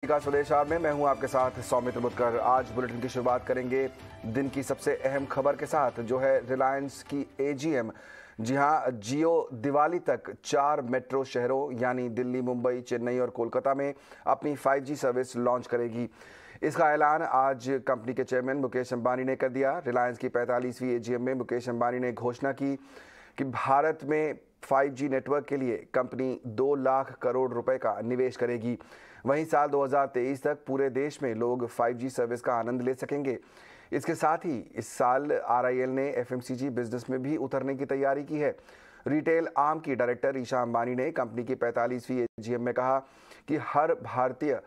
का स्वदेश में मैं हूं आपके साथ सौमित्र बुतकर। आज बुलेटिन की शुरुआत करेंगे दिन की सबसे अहम खबर के साथ, जो है रिलायंस की एजीएम। जी हां, जियो दिवाली तक 4 मेट्रो शहरों यानी दिल्ली, मुंबई, चेन्नई और कोलकाता में अपनी 5G सर्विस लॉन्च करेगी। इसका ऐलान आज कंपनी के चेयरमैन मुकेश अंबानी ने कर दिया। रिलायंस की 45वीं एजीएम में मुकेश अंबानी ने घोषणा की कि भारत में 5G नेटवर्क के लिए कंपनी 2 लाख करोड़ रुपए का निवेश करेगी। वहीं साल 2023 तक पूरे देश में लोग 5G सर्विस का आनंद ले सकेंगे। इसके साथ ही इस साल आरआईएल ने एफएमसीजी बिजनेस में भी उतरने की तैयारी की है। रिटेल आर्म की डायरेक्टर ईशा अंबानी ने कंपनी की 45वीं एजीएम में कहा कि हर भारतीय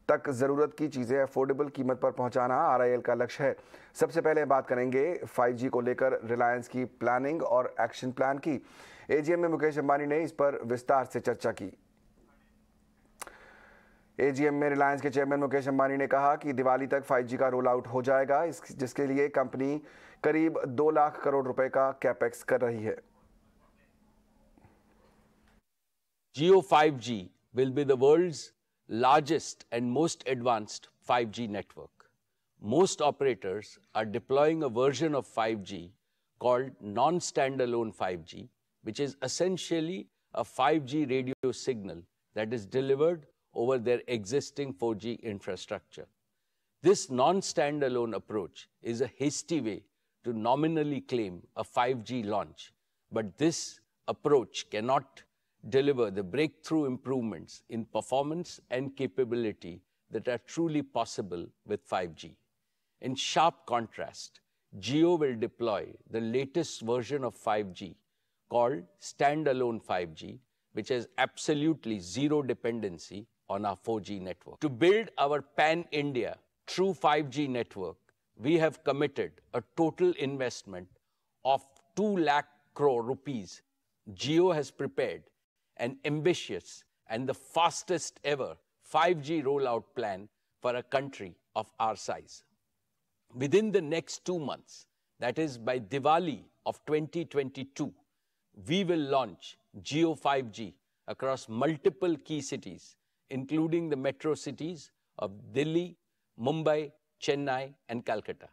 तक जरूरत की चीजें अफोर्डेबल कीमत पर पहुंचाना आरआईएल का लक्ष्य है। सबसे पहले बात करेंगे 5G को लेकर रिलायंस की प्लानिंग और एक्शन प्लान की। एजीएम में मुकेश अंबानी ने इस पर विस्तार से चर्चा की। एजीएम में रिलायंस के चेयरमैन मुकेश अंबानी ने कहा कि दिवाली तक 5G का रोल आउट हो जाएगा, जिसके लिए कंपनी करीब 2 लाख करोड़ रुपए का कैपेक्स कर रही है। Jio 5G will be the world's largest and most advanced 5G network. Most operators are deploying a version of 5G called non-standalone 5G, which is essentially a 5G radio signal that is delivered over their existing 4G infrastructure. This non-standalone approach is a hasty way to nominally claim a 5G launch, but this approach cannot deliver the breakthrough improvements in performance and capability that are truly possible with 5G. In sharp contrast, Jio will deploy the latest version of 5G called standalone 5G, which has absolutely zero dependency on our 4G network. To build our pan-India true 5G network, we have committed a total investment of 2 lakh crore rupees. Jio has prepared an ambitious and the fastest ever 5G rollout plan for a country of our size. Within the next 2 months, that is by Diwali of 2022, we will launch Jio 5G across multiple key cities, including the metro cities of Delhi, Mumbai, Chennai, and Calcutta.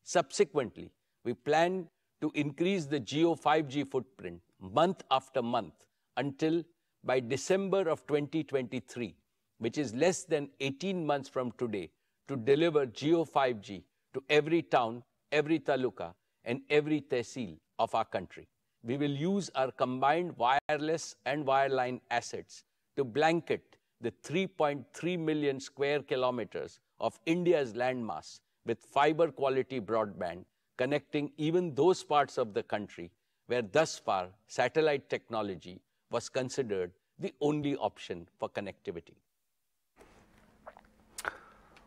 Subsequently, we plan to increase the Jio 5G footprint month after month until by December of 2023, which is less than 18 months from today, to deliver Jio 5G to every town, every taluka, and every tehsil of our country. We will use our combined wireless and wireline assets to blanket the 3.3 million square kilometers of India's landmass with fiber quality broadband, connecting even those parts of the country where thus far satellite technology was considered the only option for connectivity.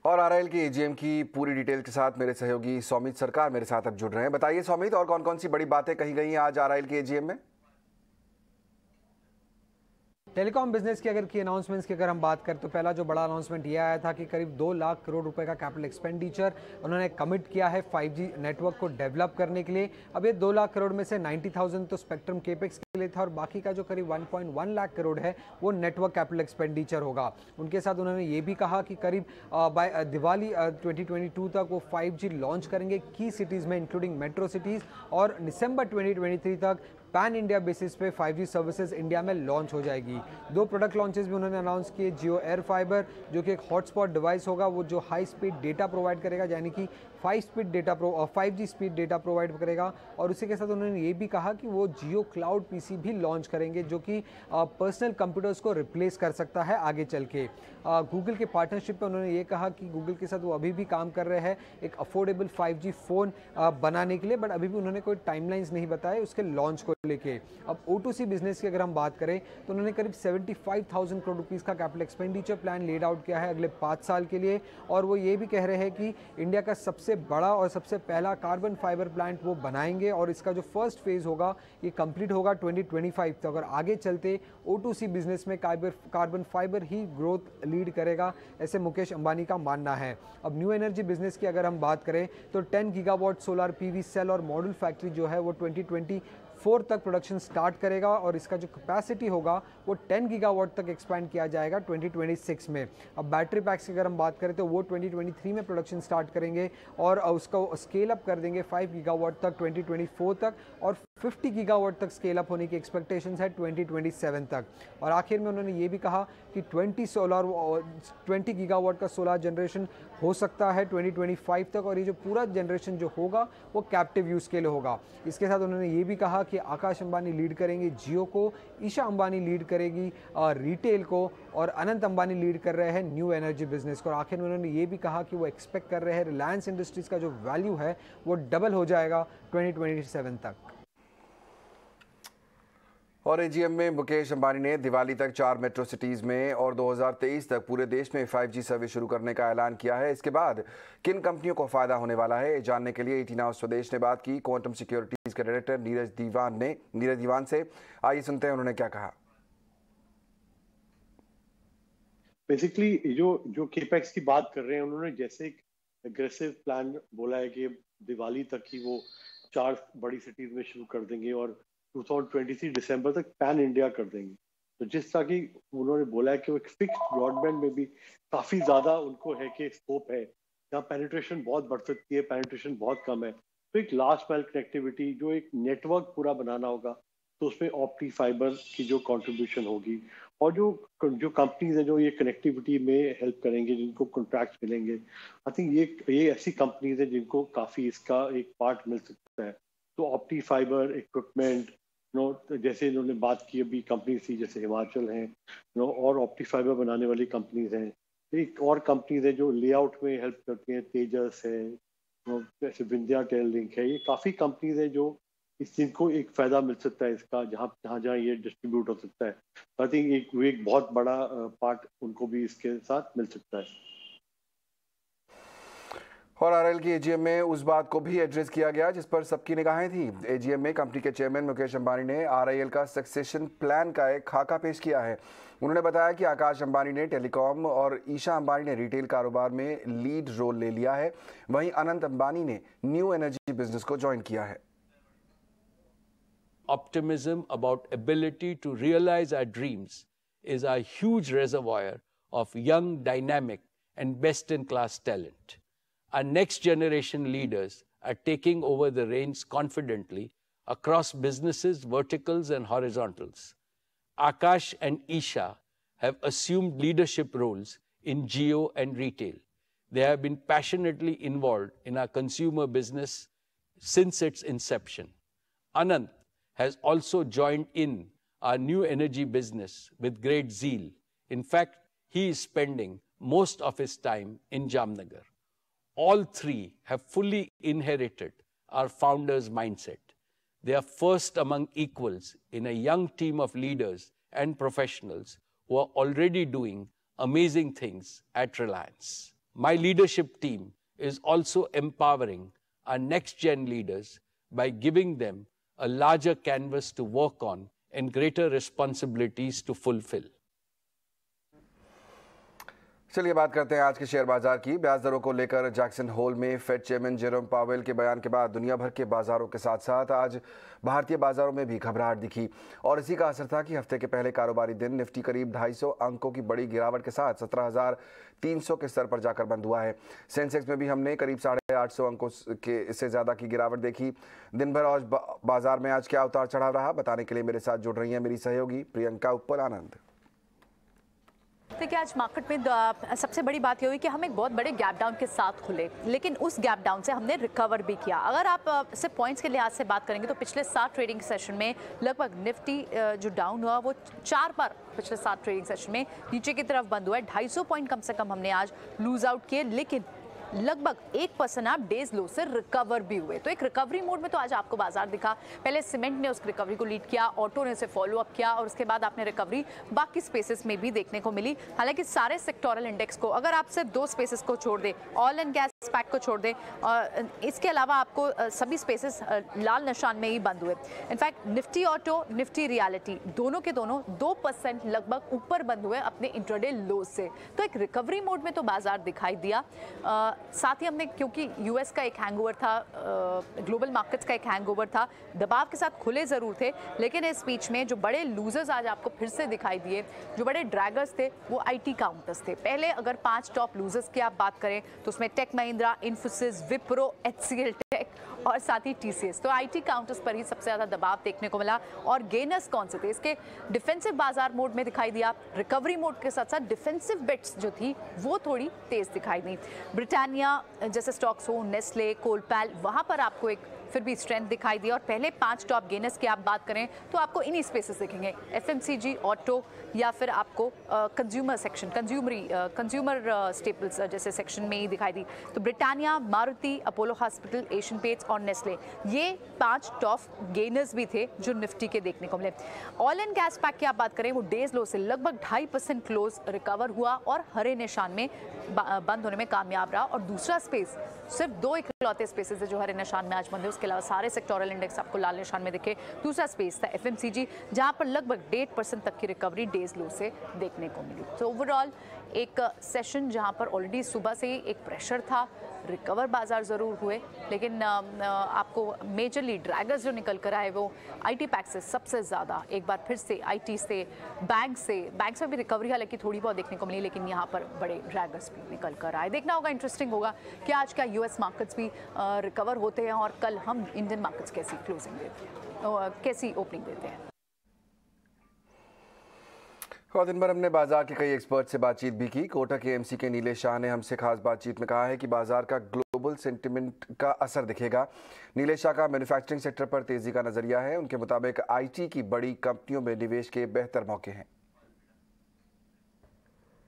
और RIL की AGM की पूरी detail के साथ मेरे सहयोगी सौमित सरकार मेरे साथ अब जुड़ रहे हैं। बताइए सौमित, और कौन कौन सी बड़ी बातें कही गई हैं आज आरआईएल की एजीएम में? टेलीकॉम बिजनेस की की अनाउंसमेंट्स की अगर हम बात करें तो पहला जो बड़ा अनाउंसमेंट ये आया था कि करीब 2 लाख करोड़ रुपए का कैपिटल एक्सपेंडिचर उन्होंने कमिट किया है 5G नेटवर्क को डेवलप करने के लिए। अब ये 2 लाख करोड़ में से 90,000 तो स्पेक्ट्रम केपेक्स के लिए था और बाकी का जो करीब 1.1 लाख करोड़ है वो नेटवर्क कैपिटल एक्सपेंडिचर होगा। उनके साथ उन्होंने ये भी कहा कि करीब बाय दिवाली 2022 तक वो 5G लॉन्च करेंगे की सिटीज़ में, इंक्लूडिंग मेट्रो सिटीज़, और दिसंबर 2023 तक पैन इंडिया बेसिस पे 5G सर्विसेज इंडिया में लॉन्च हो जाएगी। 2 प्रोडक्ट लॉन्चेस भी उन्होंने अनाउंस किए। जियो एयर फाइबर जो कि एक हॉटस्पॉट डिवाइस होगा, वो जो हाई स्पीड डेटा प्रोवाइड करेगा, यानी कि 5G स्पीड डेटा प्रोवाइड करेगा। और उसी के साथ उन्होंने ये भी कहा कि वो जियो क्लाउड पीसी भी लॉन्च करेंगे, जो कि पर्सनल कंप्यूटर्स को रिप्लेस कर सकता है आगे चल के। गूगल के पार्टनरशिप पे उन्होंने ये कहा कि गूगल के साथ वो अभी भी काम कर रहे हैं एक अफोर्डेबल 5G फ़ोन बनाने के लिए, बट अभी भी उन्होंने कोई टाइमलाइंस नहीं बताए उसके लॉन्च को लेके। अब O2C बिजनेस की अगर हम बात करें तो उन्होंने करीब 75,000 करोड़ रुपीस का capital expenditure plan laid out किया है अगले 5 साल के लिए। और वो ये भी कह रहे हैं कि इंडिया का सबसे बड़ा और सबसे पहला कार्बन फाइबर प्लांट वो बनाएंगे और इसका जो फर्स्ट फेज होगा ये कंप्लीट होगा 2025 तक। और आगे चलते O2C बिजनेस में कार्बन फाइबर ही ग्रोथ लीड करेगा, ऐसे मुकेश अंबानी का मानना है। अब न्यू एनर्जी बिजनेस की अगर हम बात करें तो 10 गीगावाट सोलर PV सेल और मॉड्यूल फैक्ट्री जो है वो 2020 4 तक प्रोडक्शन स्टार्ट करेगा और इसका जो कैपेसिटी होगा वो 10 गीगावाट तक एक्सपैंड किया जाएगा 2026 में। अब बैटरी पैक्स की अगर हम बात करें तो वो 2023 में प्रोडक्शन स्टार्ट करेंगे और उसको स्केल अप कर देंगे 5 गीगावाट तक 2024 तक और 50 गीगावाट तक स्केल अप होने की एक्सपेक्टेशंस है 2027 तक। और आखिर में उन्होंने ये भी कहा कि 20 गीगावाट का सोलर जनरेशन हो सकता है 2025 तक और ये जो पूरा जनरेशन जो होगा वो कैप्टिव यूज़ के लिए होगा। इसके साथ उन्होंने ये भी कहा कि आकाश अंबानी लीड करेंगे जियो को, ईशा अंबानी लीड करेगी रिटेल को और अनंत अंबानी लीड कर रहे हैं न्यू एनर्जी बिजनेस को। और आखिर में उन्होंने ये भी कहा कि वो एक्सपेक्ट कर रहे हैं रिलायंस इंडस्ट्रीज़ का जो वैल्यू है वो डबल हो जाएगा 2027 तक। और एजीएम में मुकेश अंबानी ने दिवाली तक 4 मेट्रो सिटीज में और 2023 तक पूरे देश में 5G सर्विस शुरू करने का ऐलान किया है। इसके बाद किन कंपनियों को फायदा होने वाला है, जानने के लिए 18 आवर्स स्वदेश ने बात की क्वांटम सिक्योरिटीज के डायरेक्टर नीरज दीवान से। आइए सुनते हैं उन्होंने क्या कहा। बेसिकली जो केपेक्स की बात कर रहे हैं, उन्होंने जैसे एक एग्रेसिव प्लान बोला है कि दिवाली तक ही वो 4 बड़ी सिटीज में शुरू कर देंगे और 2023 दिसंबर तक पैन इंडिया कर देंगे। तो जिस तरह की उन्होंने बोला है कि वो एक फिक्स्ड ब्रॉडबैंड में भी काफी ज्यादा उनको है कि स्कोप है, जहाँ पेनिट्रेशन बहुत बढ़ सकती है, पेनिट्रेशन बहुत कम है। तो एक लास्ट माइल कनेक्टिविटी जो एक नेटवर्क पूरा बनाना होगा, तो उसमें ऑप्टी फाइबर की जो कंट्रीब्यूशन होगी और जो कंपनीज हैं जो ये कनेक्टिविटी में हेल्प करेंगे, जिनको कॉन्ट्रैक्ट मिलेंगे, आई थिंक ये ऐसी कंपनीज हैं जिनको काफी इसका एक पार्ट मिल सकता है। तो ऑप्टी फाइबर इक्विपमेंट जैसे इन्होंने बात की, अभी कंपनी थी जैसे हिमाचल हैं और ऑप्टी फाइबर बनाने वाली कंपनीज हैं। एक और कंपनीज है जो लेआउट में हेल्प करती हैं, तेजस है, जैसे विंध्या टेल लिंक है। ये काफ़ी कंपनीज हैं जो इस चीज़ को एक फ़ायदा मिल सकता है इसका, जहाँ ये डिस्ट्रीब्यूट हो सकता है। आई थिंक एक बहुत बड़ा पार्ट उनको भी इसके साथ मिल सकता है। और आरएल की एजीएम में उस बात को भी एड्रेस किया गया जिस पर सबकी निगाहें थी। एजीएम में कंपनी के चेयरमैन मुकेश अंबानी ने आरआईएल का सक्सेशन प्लान का एक खाका पेश किया है। उन्होंने बताया कि आकाश अंबानी ने टेलीकॉम और ईशा अंबानी ने रिटेल कारोबार में लीड रोल ले लिया है, वहीं अनंत अंबानी ने न्यू एनर्जी बिजनेस को ज्वाइन किया है। Optimism about ability to realize our dreams is a huge reservoir of young, dynamic, and best-in-class talent. Our next generation leaders are taking over the reins confidently across businesses, verticals, and horizontals. Akash and Isha have assumed leadership roles in Jio and retail. They have been passionately involved in our consumer business since its inception. Anant has also joined in our new energy business with great zeal. In fact, he is spending most of his time in Jamnagar. All three have fully inherited our founders' mindset. They are first among equals in a young team of leaders and professionals who are already doing amazing things at Reliance. My leadership team is also empowering our next-gen leaders by giving them a larger canvas to work on and greater responsibilities to fulfill. चलिए बात करते हैं आज के share बाजार की। ब्याज दरों को लेकर जैक्सन होल में फेड चेयरमैन जेरोम पावेल के बयान के बाद दुनिया भर के बाजारों के साथ साथ आज भारतीय बाजारों में भी घबराहट दिखी और इसी का असर था कि हफ्ते के पहले कारोबारी दिन निफ्टी करीब 250 अंकों की बड़ी गिरावट के साथ 17,300 के स्तर पर जाकर बंद हुआ है। सेंसेक्स में भी हमने करीब 850 अंकों से ज़्यादा की गिरावट देखी। दिन भर आज बाजार में आज क्या उतार चढ़ाव रहा, बताने के लिए मेरे साथ जुड़ रही हैं मेरी सहयोगी प्रियंका उप्पल आनंद। देखिए, आज मार्केट में सबसे बड़ी बात ये हुई कि हम एक बहुत बड़े गैप डाउन के साथ खुले, लेकिन उस गैप डाउन से हमने रिकवर भी किया। अगर आप सिर्फ पॉइंट्स के लिहाज से बात करेंगे तो पिछले 7 ट्रेडिंग सेशन में लगभग निफ्टी जो डाउन हुआ वो 4 बार पिछले 7 ट्रेडिंग सेशन में नीचे की तरफ बंद हुआ है। 250 पॉइंट कम से कम हमने आज लूज आउट किए, लेकिन लगभग 1% आप डेज लो से रिकवर भी हुए। तो एक रिकवरी मोड में तो आज आपको बाजार दिखा। पहले सीमेंट ने उस रिकवरी को लीड किया, ऑटो ने उसे फॉलो अप किया और उसके बाद आपने रिकवरी बाकी स्पेसेस में भी देखने को मिली। हालांकि सारे सेक्टोरल इंडेक्स को अगर आप सिर्फ 2 स्पेसेस को छोड़ दे, ऑयल एंड गैस पैक को छोड़ दें और इसके अलावा आपको सभी स्पेसेस लाल निशान में ही बंद हुए। In fact Nifty auto, Nifty reality दोनों के दोनों 2% लगभग ऊपर बंद हुए अपने इंट्राडे लो से। तो एक रिकवरी मोड में तो बाजार दिखाई दिया। साथ ही हमने, क्योंकि यूएस का एक हैंगओवर था, ग्लोबल मार्केट्स का एक हैंगओवर था, दबाव के साथ खुले जरूर थे, लेकिन इस बीच में जो बड़े लूजर्स आज आपको फिर से दिखाई दिए, जो बड़े ड्रैगर्स थे, वो आईटी काउंटर्स थे। पहले अगर 5 टॉप लूजर्स की आप बात करें तो उसमें टेक महिंद्रा, इन्फोसिस, विप्रो, एचसीएल टेक और साथ ही टीसीएस। तो आईटी काउंटर्स पर ही सबसे ज्यादा दबाव देखने को मिला। और गेनर्स कौन से थे? इसके डिफेंसिव बाजार मोड में दिखाई दिया, रिकवरी मोड के साथ साथ डिफेंसिव बेट्स जो थी वो थोड़ी तेज दिखाई दी। ब्रिटानिया जैसे स्टॉक्स हो, नेस्ले, कोलपैल, वहां पर आपको एक फिर भी स्ट्रेंथ दिखाई दी। और पहले 5 टॉप गेनर्स की आप बात करें तो आपको इन्हीं स्पेसेस दिखेंगे, एफएमसीजी, ऑटो या फिर आपको कंज्यूमर सेक्शन, कंज्यूमर स्टेपल्स जैसे सेक्शन में ही दिखाई दी। तो Britannia, Maruti, Apollo hospital, Asian paints और नेस्ले, ये 5 टॉप गेनर्स भी थे जो निफ्टी के देखने को मिले। ऑयल एंड गैस पैक की आप बात करें, वो डेज लो से लगभग 2.5% क्लोज रिकवर हुआ और हरे निशान में बंद होने में कामयाब रहा। और दूसरा स्पेस, सिर्फ 2 इकलौते स्पेसेस है जो हरे निशान में आज बंद है, उसके अलावा सारे सेक्टोरल इंडेक्स आपको लाल निशान में दिखे। दूसरा स्पेस था एफएमसीजी, जहां पर लगभग 1.5% तक की रिकवरी डेज लो से देखने को मिली। तो ओवरऑल एक सेशन जहां पर ऑलरेडी सुबह से ही एक प्रेशर था, रिकवर बाजार जरूर हुए, लेकिन आपको मेजरली ड्रैगर्स जो निकल कर आए वो आईटी पैक से सबसे ज़्यादा, एक बार फिर से आईटी से, बैंक्स में भी रिकवरी हालांकि थोड़ी बहुत देखने को मिली, लेकिन यहाँ पर बड़े ड्रैगर्स भी निकल कर आए। देखना होगा, इंटरेस्टिंग होगा कि आज का यूएस मार्केट्स भी रिकवर होते हैं और कल हम इंडियन मार्केट्स कैसी क्लोजिंग देते हैं, कैसी ओपनिंग देते हैं। और दिन भर हमने बाजार के कई एक्सपर्ट से बातचीत भी की। कोटक एएमसी के नीलेश शाह ने हमसे खास बातचीत में कहा है कि बाजार का ग्लोबल सेंटिमेंट का असर दिखेगा। नीलेश शाह का मैन्युफैक्चरिंग सेक्टर पर तेजी का नजरिया है। उनके मुताबिक आईटी की बड़ी कंपनियों में निवेश के बेहतर मौके हैं।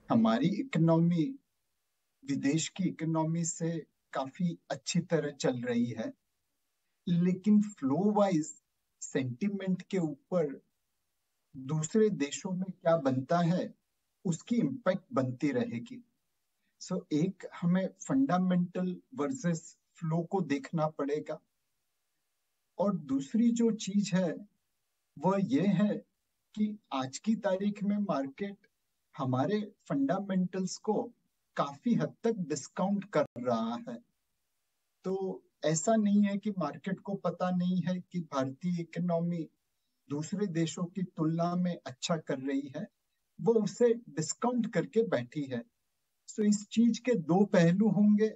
हमारी इकोनॉमी विदेश की इकोनॉमी से काफी अच्छी तरह चल रही है, लेकिन फ्लो वाइज सेंटिमेंट के ऊपर दूसरे देशों में क्या बनता है उसकी इम्पैक्ट बनती रहेगी। सो एक हमें फंडामेंटल वर्सेस फ्लो को देखना पड़ेगा, और दूसरी जो चीज है वह ये है कि आज की तारीख में मार्केट हमारे फंडामेंटल्स को काफी हद तक डिस्काउंट कर रहा है। तो ऐसा नहीं है कि मार्केट को पता नहीं है कि भारतीय इकोनॉमी दूसरे देशों की तुलना में अच्छा कर रही है, वो उसे डिस्काउंट करके बैठी है। सो इस चीज के 2 पहलू होंगे,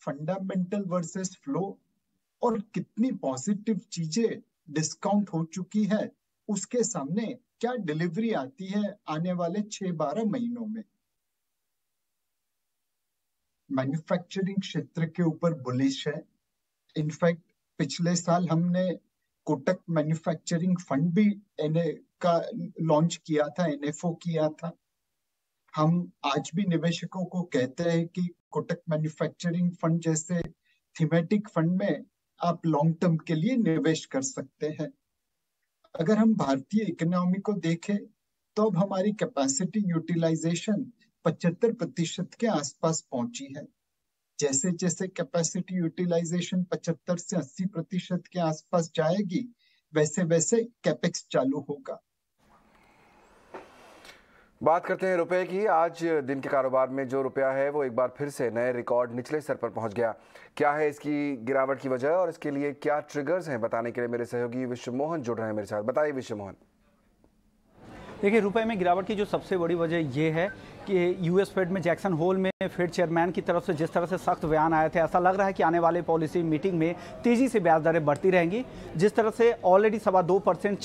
फंडामेंटल वर्सेस फ्लो, और कितनी पॉजिटिव चीजें डिस्काउंट हो चुकी है उसके सामने क्या डिलीवरी आती है आने वाले 6-12 महीनों में। मैन्युफैक्चरिंग क्षेत्र के ऊपर बुलिश है। इनफैक्ट पिछले साल हमने कोटक मैन्युफैक्चरिंग फंड भी का लॉन्च किया था, एनएफओ किया था। हम आज भी निवेशकों को कहते हैं कि कोटक मैन्युफैक्चरिंग फंड जैसे थीमेटिक फंड में आप लॉन्ग टर्म के लिए निवेश कर सकते हैं। अगर हम भारतीय इकोनॉमी को देखें तो अब हमारी कैपेसिटी यूटिलाइजेशन 75% के आसपास पहुंची है। जैसे जैसे कैपेसिटी यूटिलाइजेशन 75 से 80% के आसपास जाएगी, वैसे वैसे कैपेक्स चालू होगा। बात करते हैं रुपए की। आज दिन के कारोबार में जो रुपया है वो एक बार फिर से नए रिकॉर्ड निचले स्तर पर पहुंच गया। क्या है इसकी गिरावट की वजह और इसके लिए क्या ट्रिगर्स हैं, बताने के लिए मेरे सहयोगी विश्व मोहन जुड़ रहे हैं मेरे साथ। बताइए विश्व मोहन। देखिए, रुपए में गिरावट की जो सबसे बड़ी वजह ये है कि यूएस फेड में जैक्सन होल में फेड चेयरमैन की तरफ से जिस तरह से सख्त बयान आए थे, ऐसा लग रहा है कि आने वाले पॉलिसी मीटिंग में तेजी से ब्याज दरें बढ़ती रहेंगी। जिस तरह से ऑलरेडी 2.25%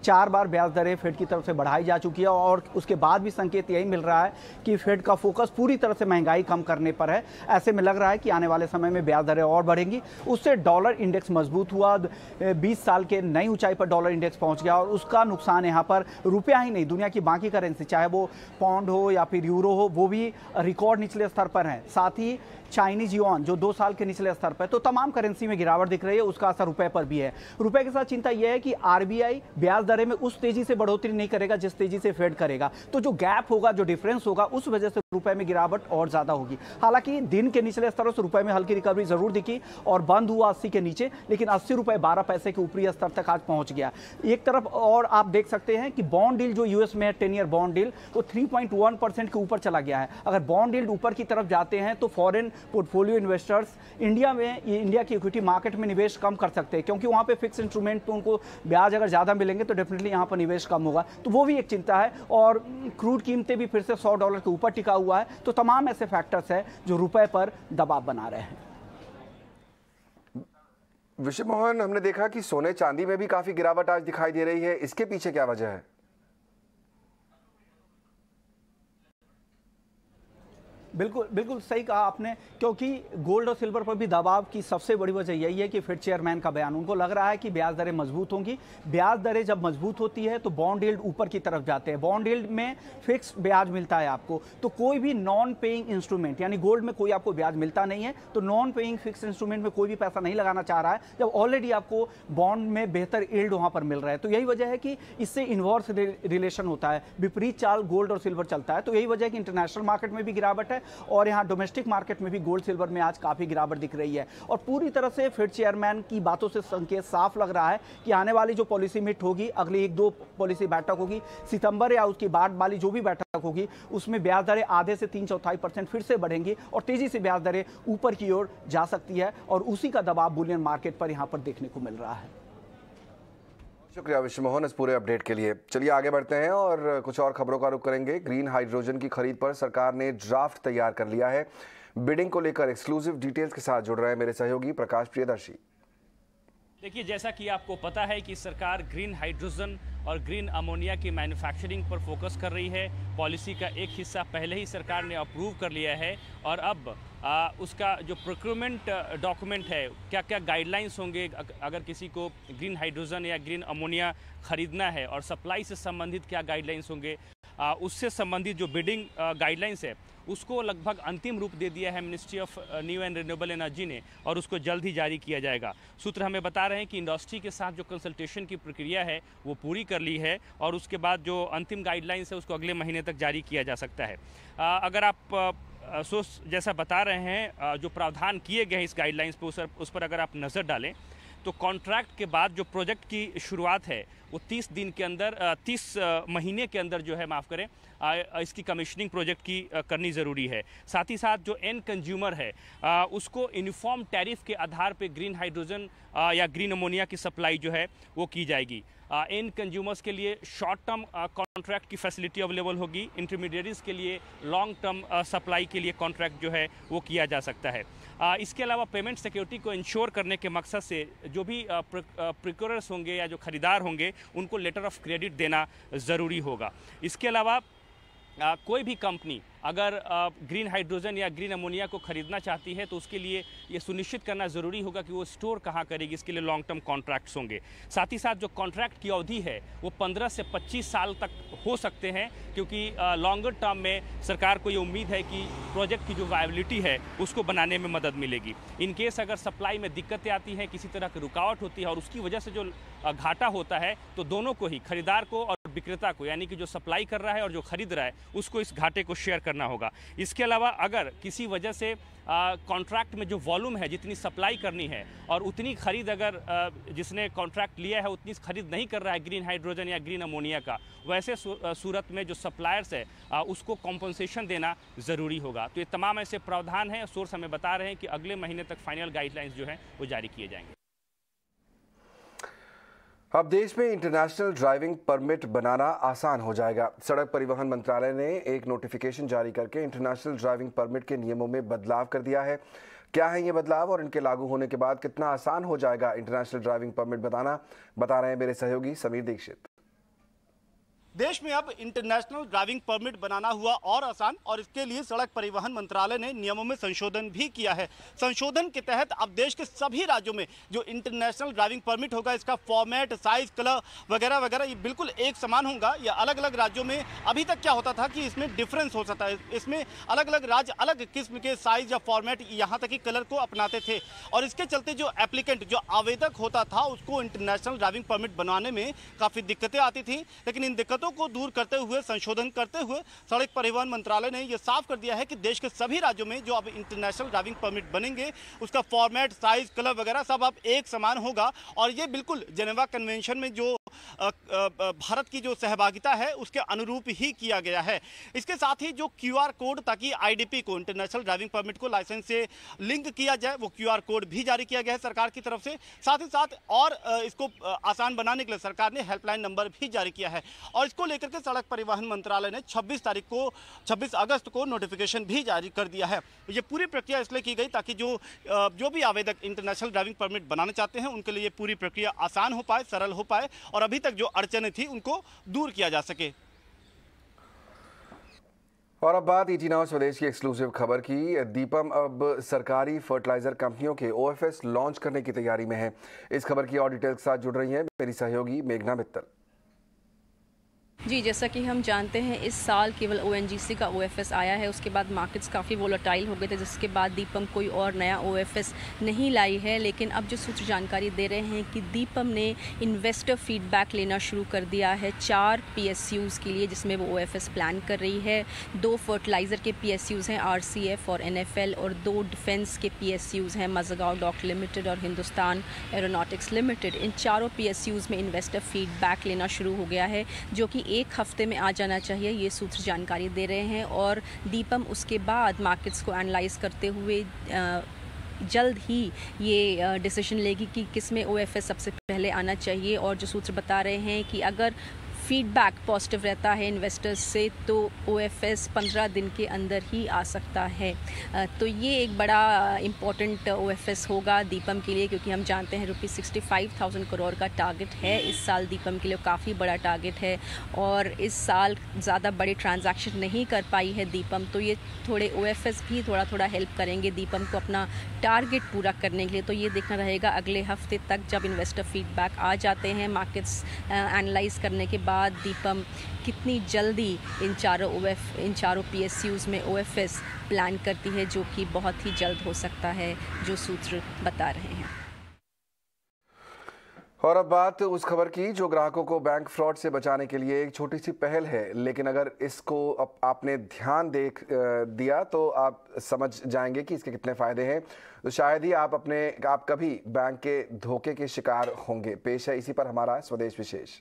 4 बार ब्याज दरें फेड की तरफ से बढ़ाई जा चुकी है, और उसके बाद भी संकेत यही मिल रहा है कि फेड का फोकस पूरी तरह से महंगाई कम करने पर है। ऐसे में लग रहा है कि आने वाले समय में ब्याज दरें और बढ़ेंगी। उससे डॉलर इंडेक्स मजबूत हुआ, 20 साल के नई ऊंचाई पर डॉलर इंडेक्स पहुंच गया, और उसका नुकसान यहाँ पर रुपया ही नहीं, दुनिया की बाकी करेंसी, चाहे वो पाउंड हो या फिर यूरो हो, वो भी रिकॉर्ड निचले स्तर पर हैं। साथ ही चाइनीज युआन जो 2 साल के निचले स्तर पर, तो तमाम करेंसी में गिरावट दिख रही है, उसका असर रुपए पर भी है। रुपए के साथ चिंता यह है कि आरबीआई ब्याज दरें में उस तेजी से बढ़ोतरी नहीं करेगा जिस तेजी से फेड करेगा, तो जो गैप होगा, जो डिफरेंस होगा, उस वजह से रुपए में गिरावट और ज्यादा होगी। हालांकि दिन के निचले स्तरों से रुपए में हल्की रिकवरी जरूर दिखी और बंद हुआ 80 के नीचे, लेकिन 80 रुपए 12 पैसे के ऊपरी स्तर तक आज पहुंच गया। एक तरफ और आप देख सकते हैं कि बॉन्ड डील जो यूएस में है, 10 ईयर बॉन्ड डील, वो 3.1% के ऊपर चला गया है। अगर बॉन्ड डील ऊपर की तरफ जाते हैं तो फॉरेन पोर्टफोलियो इन्वेस्टर्स इंडिया की इक्विटी मार्केट में निवेश कम कर सकते हैं, क्योंकि वहां पे फिक्स इंस्ट्रूमेंट पे उनको ब्याज अगर ज्यादा मिलेंगे तो डेफिनेटली यहां पर निवेश कम होगा, तो वो भी एक चिंता है। और क्रूड कीमतें भी फिर से $100 के ऊपर टिका हुआ है, तो तमाम ऐसे फैक्टर्स हैं जो रुपए पर दबाव बना रहे हैं। विशु मोहन, हमने देखा कि सोने चांदी में भी काफी गिरावट आज दिखाई दे रही है, इसके पीछे क्या वजह है? बिल्कुल सही कहा आपने, क्योंकि गोल्ड और सिल्वर पर भी दबाव की सबसे बड़ी वजह यही है कि फेड चेयरमैन का बयान, उनको लग रहा है कि ब्याज दरें मजबूत होंगी। ब्याज दरें जब मजबूत होती है तो बॉन्ड यील्ड ऊपर की तरफ जाते हैं, बॉन्ड यील्ड में फिक्स ब्याज मिलता है आपको, तो कोई भी नॉन पेइंग इंस्ट्रूमेंट, यानी गोल्ड में कोई आपको ब्याज मिलता नहीं है, तो नॉन पेइंग फिक्स इंस्ट्रूमेंट में कोई भी पैसा नहीं लगाना चाह रहा है, जब ऑलरेडी आपको बॉन्ड में बेहतर यील्ड वहां पर मिल रहा है। तो यही वजह है कि इससे इनवर्स रिलेशन होता है, विपरीत चाल गोल्ड और सिल्वर चलता है। तो यही वजह है कि इंटरनेशनल मार्केट में भी गिरावट है और यहाँ डोमेस्टिक मार्केट में भी गोल्ड सिल्वर में आज काफी गिरावट दिख रही है। और पूरी तरह से फेड चेयरमैन की बातों से संकेत साफ लग रहा है कि आने वाली जो पॉलिसी मीट होगी, अगली 1-2 पॉलिसी बैठक होगी, सितंबर या उसके बाद वाली जो भी बैठक होगी, उसमें ब्याज दरें आधे से 3/4% फिर से बढ़ेंगी और तेजी से ब्याज दरें ऊपर की ओर जा सकती है, और उसी का दबाव बुलियन मार्केट पर यहाँ पर देखने को मिल रहा है। शुक्रिया विशु मोहन इस पूरे अपडेट के लिए। चलिए आगे बढ़ते हैं और कुछ और खबरों का रुख करेंगे। ग्रीन हाइड्रोजन की खरीद पर सरकार ने ड्राफ्ट तैयार कर लिया है। बिडिंग को लेकर एक्सक्लूसिव डिटेल्स के साथ जुड़ रहे हैं मेरे सहयोगी प्रकाश प्रियदर्शी। देखिए, जैसा कि आपको पता है कि सरकार ग्रीन हाइड्रोजन और ग्रीन अमोनिया की मैन्युफैक्चरिंग पर फोकस कर रही है। पॉलिसी का एक हिस्सा पहले ही सरकार ने अप्रूव कर लिया है और अब उसका जो प्रोक्योरमेंट डॉक्यूमेंट है, क्या क्या गाइडलाइंस होंगे अगर किसी को ग्रीन हाइड्रोजन या ग्रीन अमोनिया खरीदना है, और सप्लाई से संबंधित क्या गाइडलाइंस होंगे, उससे संबंधित जो बिडिंग गाइडलाइंस है उसको लगभग अंतिम रूप दे दिया है ministry of new and renewable energy ने, और उसको जल्द ही जारी किया जाएगा। सूत्र हमें बता रहे हैं कि इंडस्ट्री के साथ जो कंसल्टेशन की प्रक्रिया है वो पूरी कर ली है और उसके बाद जो अंतिम गाइडलाइंस है उसको अगले महीने तक जारी किया जा सकता है। अगर आप जैसा बता रहे हैं, जो प्रावधान किए गए हैं इस गाइडलाइंस पे उस पर अगर आप नज़र डालें तो कॉन्ट्रैक्ट के बाद जो प्रोजेक्ट की शुरुआत है वो 30 दिन के अंदर 30 महीने के अंदर जो है, माफ़ करें, इसकी कमीशनिंग प्रोजेक्ट की करनी ज़रूरी है। साथ ही साथ जो एंड कंज्यूमर है उसको यूनिफॉर्म टैरिफ के आधार पे ग्रीन हाइड्रोजन या ग्रीन अमोनिया की सप्लाई जो है वो की जाएगी। एंड कंज्यूमर्स के लिए शॉर्ट टर्म कॉन्ट्रैक्ट की फैसिलिटी अवेलेबल होगी, इंटरमीडिएरीज के लिए लॉन्ग टर्म सप्लाई के लिए कॉन्ट्रैक्ट जो है वो किया जा सकता है। इसके अलावा पेमेंट सिक्योरिटी को इंश्योर करने के मकसद से जो भी प्रोक्योरर्स होंगे या जो खरीदार होंगे उनको लेटर ऑफ क्रेडिट देना ज़रूरी होगा। इसके अलावा कोई भी कंपनी अगर ग्रीन हाइड्रोजन या ग्रीन अमोनिया को खरीदना चाहती है तो उसके लिए ये सुनिश्चित करना ज़रूरी होगा कि वो स्टोर कहाँ करेगी, इसके लिए लॉन्ग टर्म कॉन्ट्रैक्ट्स होंगे। साथ ही साथ जो कॉन्ट्रैक्ट की अवधि है वो 15 से 25 साल तक हो सकते हैं, क्योंकि लॉन्गर टर्म में सरकार को ये उम्मीद है कि प्रोजेक्ट की जो वायबिलिटी है उसको बनाने में मदद मिलेगी। इन केस अगर सप्लाई में दिक्कतें आती हैं, किसी तरह की रुकावट होती है और उसकी वजह से जो घाटा होता है, तो दोनों को ही, खरीदार को और विक्रेता को, यानी कि जो सप्लाई कर रहा है और जो खरीद रहा है, उसको इस घाटे को शेयर करना होगा। इसके अलावा अगर किसी वजह से कॉन्ट्रैक्ट में जो वॉल्यूम है, जितनी सप्लाई करनी है और उतनी खरीद अगर जिसने कॉन्ट्रैक्ट लिया है उतनी खरीद नहीं कर रहा है ग्रीन हाइड्रोजन या ग्रीन अमोनिया का, वैसे सूरत में जो सप्लायर्स है उसको कॉम्पनसेशन देना ज़रूरी होगा। तो ये तमाम ऐसे प्रावधान हैं, सोर्स हमें बता रहे हैं कि अगले महीने तक फाइनल गाइडलाइंस जो हैं वो जारी किए जाएंगे। अब देश में इंटरनेशनल ड्राइविंग परमिट बनाना आसान हो जाएगा। सड़क परिवहन मंत्रालय ने एक नोटिफिकेशन जारी करके इंटरनेशनल ड्राइविंग परमिट के नियमों में बदलाव कर दिया है। क्या है ये बदलाव और इनके लागू होने के बाद कितना आसान हो जाएगा इंटरनेशनल ड्राइविंग परमिट बनाना, बता रहे हैं मेरे सहयोगी समीर दीक्षित। देश में अब इंटरनेशनल ड्राइविंग परमिट बनाना हुआ और आसान, और इसके लिए सड़क परिवहन मंत्रालय ने नियमों में संशोधन भी किया है। संशोधन के तहत अब देश के सभी राज्यों में जो इंटरनेशनल ड्राइविंग परमिट होगा, इसका फॉर्मेट, साइज, कलर वगैरह वगैरह ये बिल्कुल एक समान होगा। या अलग अलग राज्यों में अभी तक क्या होता था कि इसमें डिफरेंस हो सकता है, इसमें अलग अलग राज्य अलग किस्म के साइज या फॉर्मेट, यहाँ तक कि कलर को अपनाते थे, और इसके चलते जो एप्लीकेंट, जो आवेदक होता था, उसको इंटरनेशनल ड्राइविंग परमिट बनवाने में काफ़ी दिक्कतें आती थी। लेकिन इन दिक्कतों को दूर करते हुए, संशोधन करते हुए सड़क परिवहन मंत्रालय ने यह साफ कर दिया है कि देश के सभी राज्यों में जो अब इंटरनेशनल ड्राइविंग परमिट बनेंगे, उसका फॉर्मेट, साइज, कलर वगैरह सब अब एक समान होगा। और ये बिल्कुल जेनेवा कन्वेंशन में जो भारत की जो सहभागिता है उसके अनुरूप ही किया गया है। इसके साथ ही जो QR कोड, ताकि IDP को, इंटरनेशनल ड्राइविंग परमिट को लाइसेंस से लिंक किया जाए, वो QR कोड भी जारी किया गया है सरकार की तरफ से। साथ ही साथ और इसको आसान बनाने के लिए सरकार ने हेल्पलाइन नंबर भी जारी किया है, और इसको लेकर के सड़क परिवहन मंत्रालय ने 26 अगस्त को नोटिफिकेशन भी जारी कर दिया है। ये पूरी प्रक्रिया इसलिए की गई ताकि जो भी आवेदक इंटरनेशनल ड्राइविंग परमिट बनाना चाहते हैं उनके लिए पूरी प्रक्रिया आसान हो पाए, सरल हो पाए, और अभी तक जो अड़चनें थी उनको दूर किया जा सके। और अब बात ET Now स्वदेश की एक्सक्लूसिव खबर की। दीपम अब सरकारी फर्टिलाइजर कंपनियों के OFS लॉन्च करने की तैयारी में है। इस खबर की और डिटेल के साथ जुड़ रही हैं मेरी सहयोगी मेघना मित्तल। जी, जैसा कि हम जानते हैं इस साल केवल ONGC का OFS आया है, उसके बाद मार्केट्स काफ़ी वोलेटाइल हो गए थे, जिसके बाद दीपम कोई और नया OFS नहीं लाई है। लेकिन अब जो सूत्र जानकारी दे रहे हैं कि दीपम ने इन्वेस्टर फीडबैक लेना शुरू कर दिया है 4 PSUs के लिए, जिसमें वो OFS प्लान कर रही है। 2 फर्टिलाइज़र के PSUs हैं, RCF और NFL, और 2 डिफेंस के PSUs हैं, मज़गांव डॉक लिमिटेड और हिंदुस्तान एरोनॉटिक्स लिमिटेड। इन चारों PSUs में इन्वेस्टर फीडबैक लेना शुरू हो गया है, जो कि 1 हफ्ते में आ जाना चाहिए, ये सूत्र जानकारी दे रहे हैं। और दीपम उसके बाद मार्केट्स को एनालाइज करते हुए जल्द ही ये डिसीजन लेगी कि किस में OFS सबसे पहले आना चाहिए। और जो सूत्र बता रहे हैं कि अगर फीडबैक पॉजिटिव रहता है इन्वेस्टर्स से तो OFS 15 दिन के अंदर ही आ सकता है। तो ये एक बड़ा इम्पॉर्टेंट OFS होगा दीपम के लिए, क्योंकि हम जानते हैं ₹65,000 करोड़ का टारगेट है इस साल दीपम के लिए, काफ़ी बड़ा टारगेट है। और इस साल ज़्यादा बड़े ट्रांजैक्शन नहीं कर पाई है दीपम, तो ये थोड़े OFS भी थोड़ा हेल्प करेंगे दीपम को अपना टारगेट पूरा करने के लिए। तो ये देखना रहेगा अगले हफ्ते तक, जब इन्वेस्टर फीडबैक आ जाते हैं मार्केट्स एनालाइज करने के बाद, दीपम कितनी जल्दी इन चारों PSUs में OFS प्लान करती है, जो कि बहुत ही जल्द हो सकता है, जो सूत्र बता रहे हैं। और अब बात उस खबर की जो ग्राहकों को बैंक फ्रॉड से बचाने के लिए एक छोटी सी पहल है, लेकिन अगर इसको आपने ध्यान दिया तो आप समझ जाएंगे कि इसके कितने फायदे हैं। तो शायद ही आप कभी बैंक के धोखे के शिकार होंगे। पेश है इसी पर हमारा स्वदेश विशेष।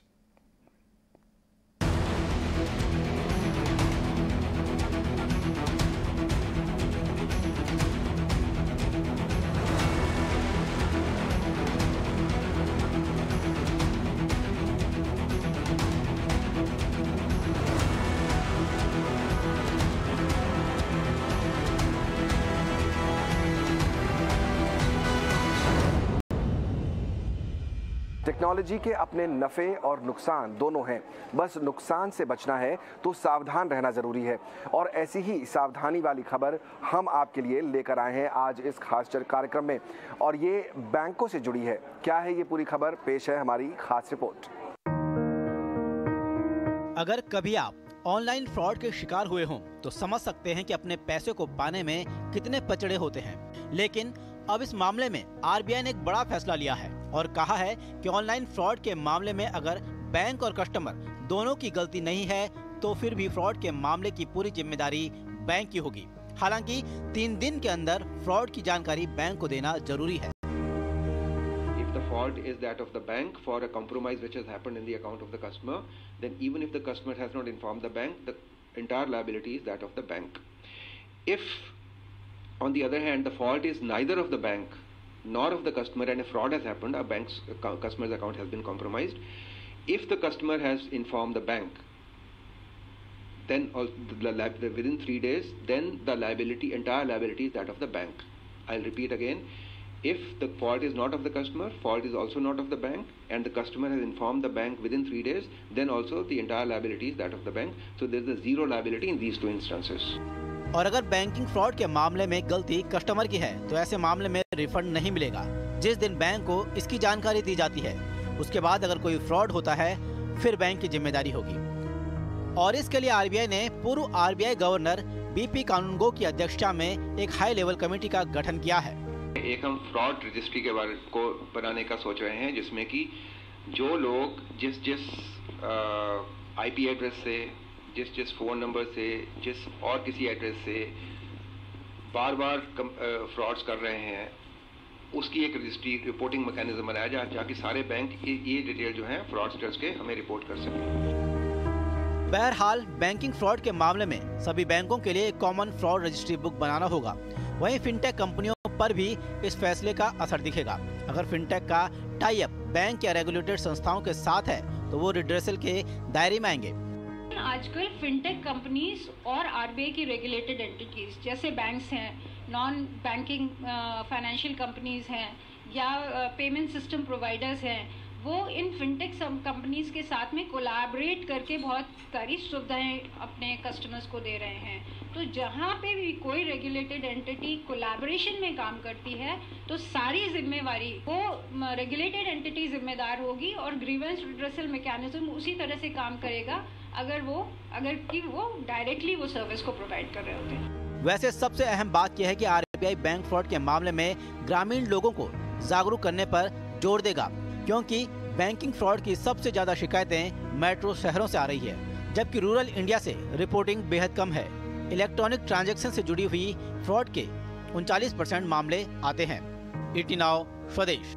टेक्नोलॉजी के अपने नफ़े और नुकसान दोनों हैं, बस नुकसान से बचना है तो सावधान रहना ज़रूरी है। और ऐसी ही सावधानी वाली खबर हम आपके लिए लेकर आए हैं आज इस खास कार्यक्रम में, और ये बैंकों से जुड़ी है। क्या है ये पूरी खबर, पेश है हमारी खास रिपोर्ट। अगर कभी आप ऑनलाइन फ्रॉड के शिकार हुए हों तो समझ सकते हैं कि अपने पैसे को पाने में कितने पचड़े होते हैं। लेकिन अब इस मामले में RBI ने एक बड़ा फैसला लिया है और कहा है कि ऑनलाइन फ्रॉड के मामले में अगर बैंक और कस्टमर दोनों की गलती नहीं है तो फिर भी फ्रॉड के मामले की पूरी जिम्मेदारी बैंक की होगी। हालांकि 3 दिन के अंदर फ्रॉड की जानकारी बैंक को देना जरूरी है। If the fault is that of the bank for a compromise which has happened in the account of the customer, then even if the customer has not informed the bank, the entire liability is that of the bank. If on the other hand the fault is neither of the bank nor of the customer and a fraud has happened, a bank's customer's account has been compromised, if the customer has informed the bank, then within 3 days, then the entire liability is that of the bank. I'll repeat again, If the fault is not of the customer, fault is also not of the bank, and the customer has informed the bank within 3 days, then also the entire liability is that of the bank. So there is a zero liability in these two instances. और अगर banking fraud के मामले में गलती customer की है तो ऐसे मामले में रिफंड नहीं मिलेगा। जिस दिन बैंक को इसकी जानकारी दी जाती है उसके बाद अगर कोई फ्रॉड होता है फिर बैंक की जिम्मेदारी होगी। और इसके लिए आरबीआई ने पूर्व आरबीआई गवर्नर बीपी कानूनगो की अध्यक्षता में एक हाई लेवल कमेटी का गठन किया है। एक हम फ्रॉड रजिस्ट्री के बारे को बनाने का सोच रहे हैं, जिसमें कि जो लोग जिस आईपी एड्रेस से, जिस फ़ोन नंबर से, जिस और किसी एड्रेस से बार बार फ्रॉड्स कर रहे हैं, उसकी एक रजिस्ट्री रिपोर्टिंग मैकेनिज्म बनाया जाए ताकि सारे बैंक ये डिटेल जो है फ्रॉडस्टर्स के हमें रिपोर्ट कर सकें। बहरहाल बैंकिंग फ्रॉड के मामले में सभी बैंकों के लिए एक कॉमन फ्रॉड रजिस्ट्री बुक बनाना होगा। वहीं फिनटेक कंपनियों पर भी इस फैसले का असर दिखेगा। अगर फिनटेक का टाई अप बैंक या रेगुलेटेड संस्थाओं के साथ है तो वो रिड्रेसल के दायरे में आएंगे। आजकल फिनटेक कंपनीज और आरबीआई की रेगुलेटेड एंटिटीज जैसे बैंक्स हैं, नॉन बैंकिंग फाइनेंशियल कंपनीज हैं या पेमेंट सिस्टम प्रोवाइडर्स हैं, वो इन फिनटेक कंपनीज के साथ में कोलैबोरेट करके बहुत सारी सुविधाएं अपने कस्टमर्स को दे रहे हैं। तो जहाँ पे भी कोई रेगुलेटेड एंटिटी कोलैबोरेशन में काम करती है तो सारी जिम्मेवारी वो रेगुलेटेड एंटिटी जिम्मेदार होगी और ग्रीवेंस रिड्रेसल मैकेनिज्म उसी तरह से काम करेगा अगर वो डायरेक्टली वो सर्विस को प्रोवाइड कर रहे होते हैं। वैसे सबसे अहम बात यह है कि आरबीआई बैंक फ्रॉड के मामले में ग्रामीण लोगों को जागरूक करने पर जोर देगा, क्योंकि बैंकिंग फ्रॉड की सबसे ज्यादा शिकायतें मेट्रो शहरों से आ रही है, जबकि रूरल इंडिया से रिपोर्टिंग बेहद कम है। इलेक्ट्रॉनिक ट्रांजैक्शन से जुड़ी हुई फ्रॉड के 39% मामले आते हैं। ईटी नाउ स्वदेश।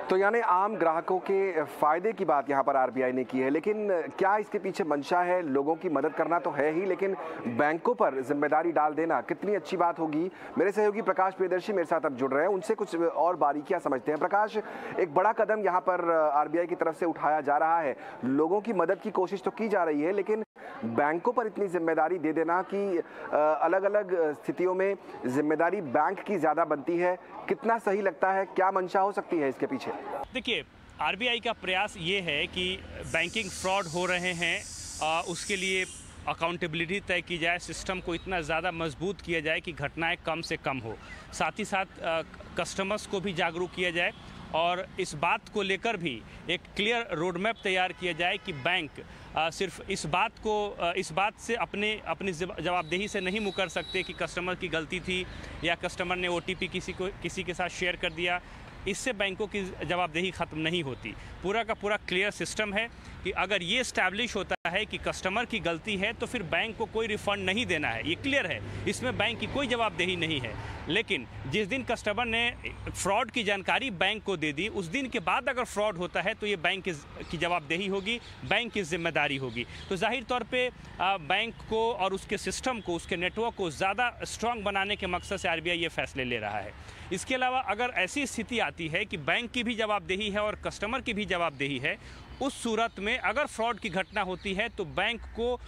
तो यानी आम ग्राहकों के फायदे की बात यहाँ पर आरबीआई ने की है, लेकिन क्या इसके पीछे मंशा है? लोगों की मदद करना तो है ही, लेकिन बैंकों पर जिम्मेदारी डाल देना कितनी अच्छी बात होगी। मेरे सहयोगी प्रकाश प्रियदर्शी मेरे साथ अब जुड़ रहे हैं, उनसे कुछ और बारीकियां समझते हैं। प्रकाश, एक बड़ा कदम यहाँ पर आरबीआई की तरफ से उठाया जा रहा है, लोगों की मदद की कोशिश तो की जा रही है, लेकिन बैंकों पर इतनी जिम्मेदारी दे देना कि अलग अलग स्थितियों में जिम्मेदारी बैंक की ज्यादा बनती है, कितना सही लगता है? क्या मंशा हो सकती है इसके पीछे? देखिए, आरबीआई का प्रयास ये है कि बैंकिंग फ्रॉड हो रहे हैं उसके लिए अकाउंटेबिलिटी तय की जाए, सिस्टम को इतना ज़्यादा मजबूत किया जाए कि घटनाएं कम से कम हो। साथ ही साथ कस्टमर्स को भी जागरूक किया जाए और इस बात को लेकर भी एक क्लियर रोड मैप तैयार किया जाए कि बैंक सिर्फ इस बात से अपनी जवाबदेही से नहीं मुकर सकते कि कस्टमर की गलती थी या कस्टमर ने ओटीपी किसी के साथ शेयर कर दिया। इससे बैंकों की जवाबदेही ख़त्म नहीं होती। पूरा का पूरा क्लियर सिस्टम है कि अगर ये इस्टेब्लिश होता है कि कस्टमर की गलती है तो फिर बैंक को कोई रिफंड नहीं देना है, ये क्लियर है, इसमें बैंक की कोई जवाबदेही नहीं है। लेकिन जिस दिन कस्टमर ने फ्रॉड की जानकारी बैंक को दे दी, उस दिन के बाद अगर फ्रॉड होता है तो ये बैंक की जवाबदेही होगी, बैंक की जिम्मेदारी होगी। तो जाहिर तौर पे बैंक को और उसके सिस्टम को, उसके नेटवर्क को ज़्यादा स्ट्रांग बनाने के मकसद से आरबीआई ये फैसले ले रहा है। इसके अलावा अगर ऐसी स्थिति आती है कि बैंक की भी जवाबदेही है और कस्टमर की भी जवाबदेही है, उस सूरत में अगर फ्रॉड की घटना होती है तो बैंक को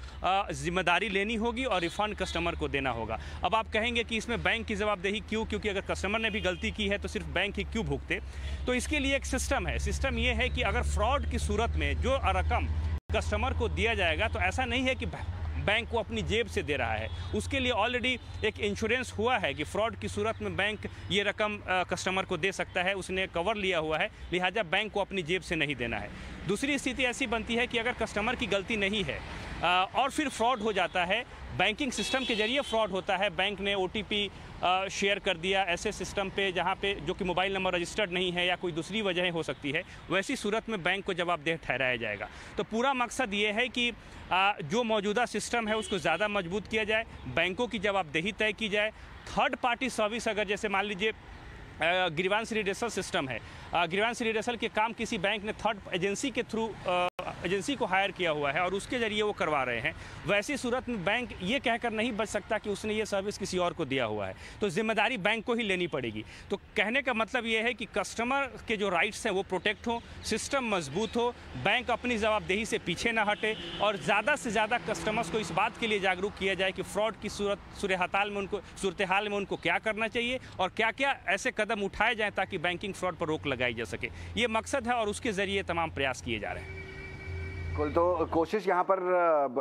जिम्मेदारी लेनी होगी और रिफंड कस्टमर को देना होगा। अब आप कहेंगे कि इसमें बैंक की जवाबदेही क्यों? क्योंकि अगर कस्टमर ने भी गलती की है तो सिर्फ बैंक ही क्यों भुगते? तो इसके लिए एक सिस्टम है। सिस्टम ये है कि अगर फ्रॉड की सूरत में जो रकम कस्टमर को दिया जाएगा तो ऐसा नहीं है कि बैंक को अपनी जेब से दे रहा है, उसके लिए ऑलरेडी एक इंश्योरेंस हुआ है कि फ्रॉड की सूरत में बैंक ये रकम कस्टमर को दे सकता है, उसने कवर लिया हुआ है, लिहाजा बैंक को अपनी जेब से नहीं देना है। दूसरी स्थिति ऐसी बनती है कि अगर कस्टमर की गलती नहीं है और फिर फ्रॉड हो जाता है, बैंकिंग सिस्टम के जरिए फ्रॉड होता है, बैंक ने ओटीपी शेयर कर दिया ऐसे सिस्टम पे जहाँ पे जो कि मोबाइल नंबर रजिस्टर्ड नहीं है या कोई दूसरी वजह हो सकती है, वैसी सूरत में बैंक को जवाबदेह ठहराया जाएगा। तो पूरा मकसद ये है कि जो मौजूदा सिस्टम है उसको ज़्यादा मजबूत किया जाए, बैंकों की जवाबदेही तय की जाए। थर्ड पार्टी सर्विस अगर जैसे मान लीजिए ग्रीवांस रिड्रेसल सिस्टम है, ग्रीवांस रिड्रेसल के काम किसी बैंक ने थर्ड एजेंसी के थ्रू एजेंसी को हायर किया हुआ है और उसके जरिए वो करवा रहे हैं, वैसी सूरत में बैंक ये कहकर नहीं बच सकता कि उसने ये सर्विस किसी और को दिया हुआ है, तो जिम्मेदारी बैंक को ही लेनी पड़ेगी। तो कहने का मतलब ये है कि कस्टमर के जो राइट्स हैं वो प्रोटेक्ट हो, सिस्टम मजबूत हो, बैंक अपनी जवाबदेही से पीछे ना हटे और ज़्यादा से ज़्यादा कस्टमर्स को इस बात के लिए जागरूक किया जाए कि फ्रॉड की सूरत हाल में उनको क्या करना चाहिए और क्या क्या ऐसे कदम उठाए जाएं ताकि बैंकिंग फ्रॉड पर रोक लगाई जा सके। ये मकसद है और उसके जरिए तमाम प्रयास किए जा रहे हैं। बिल्कुल, तो कोशिश यहाँ पर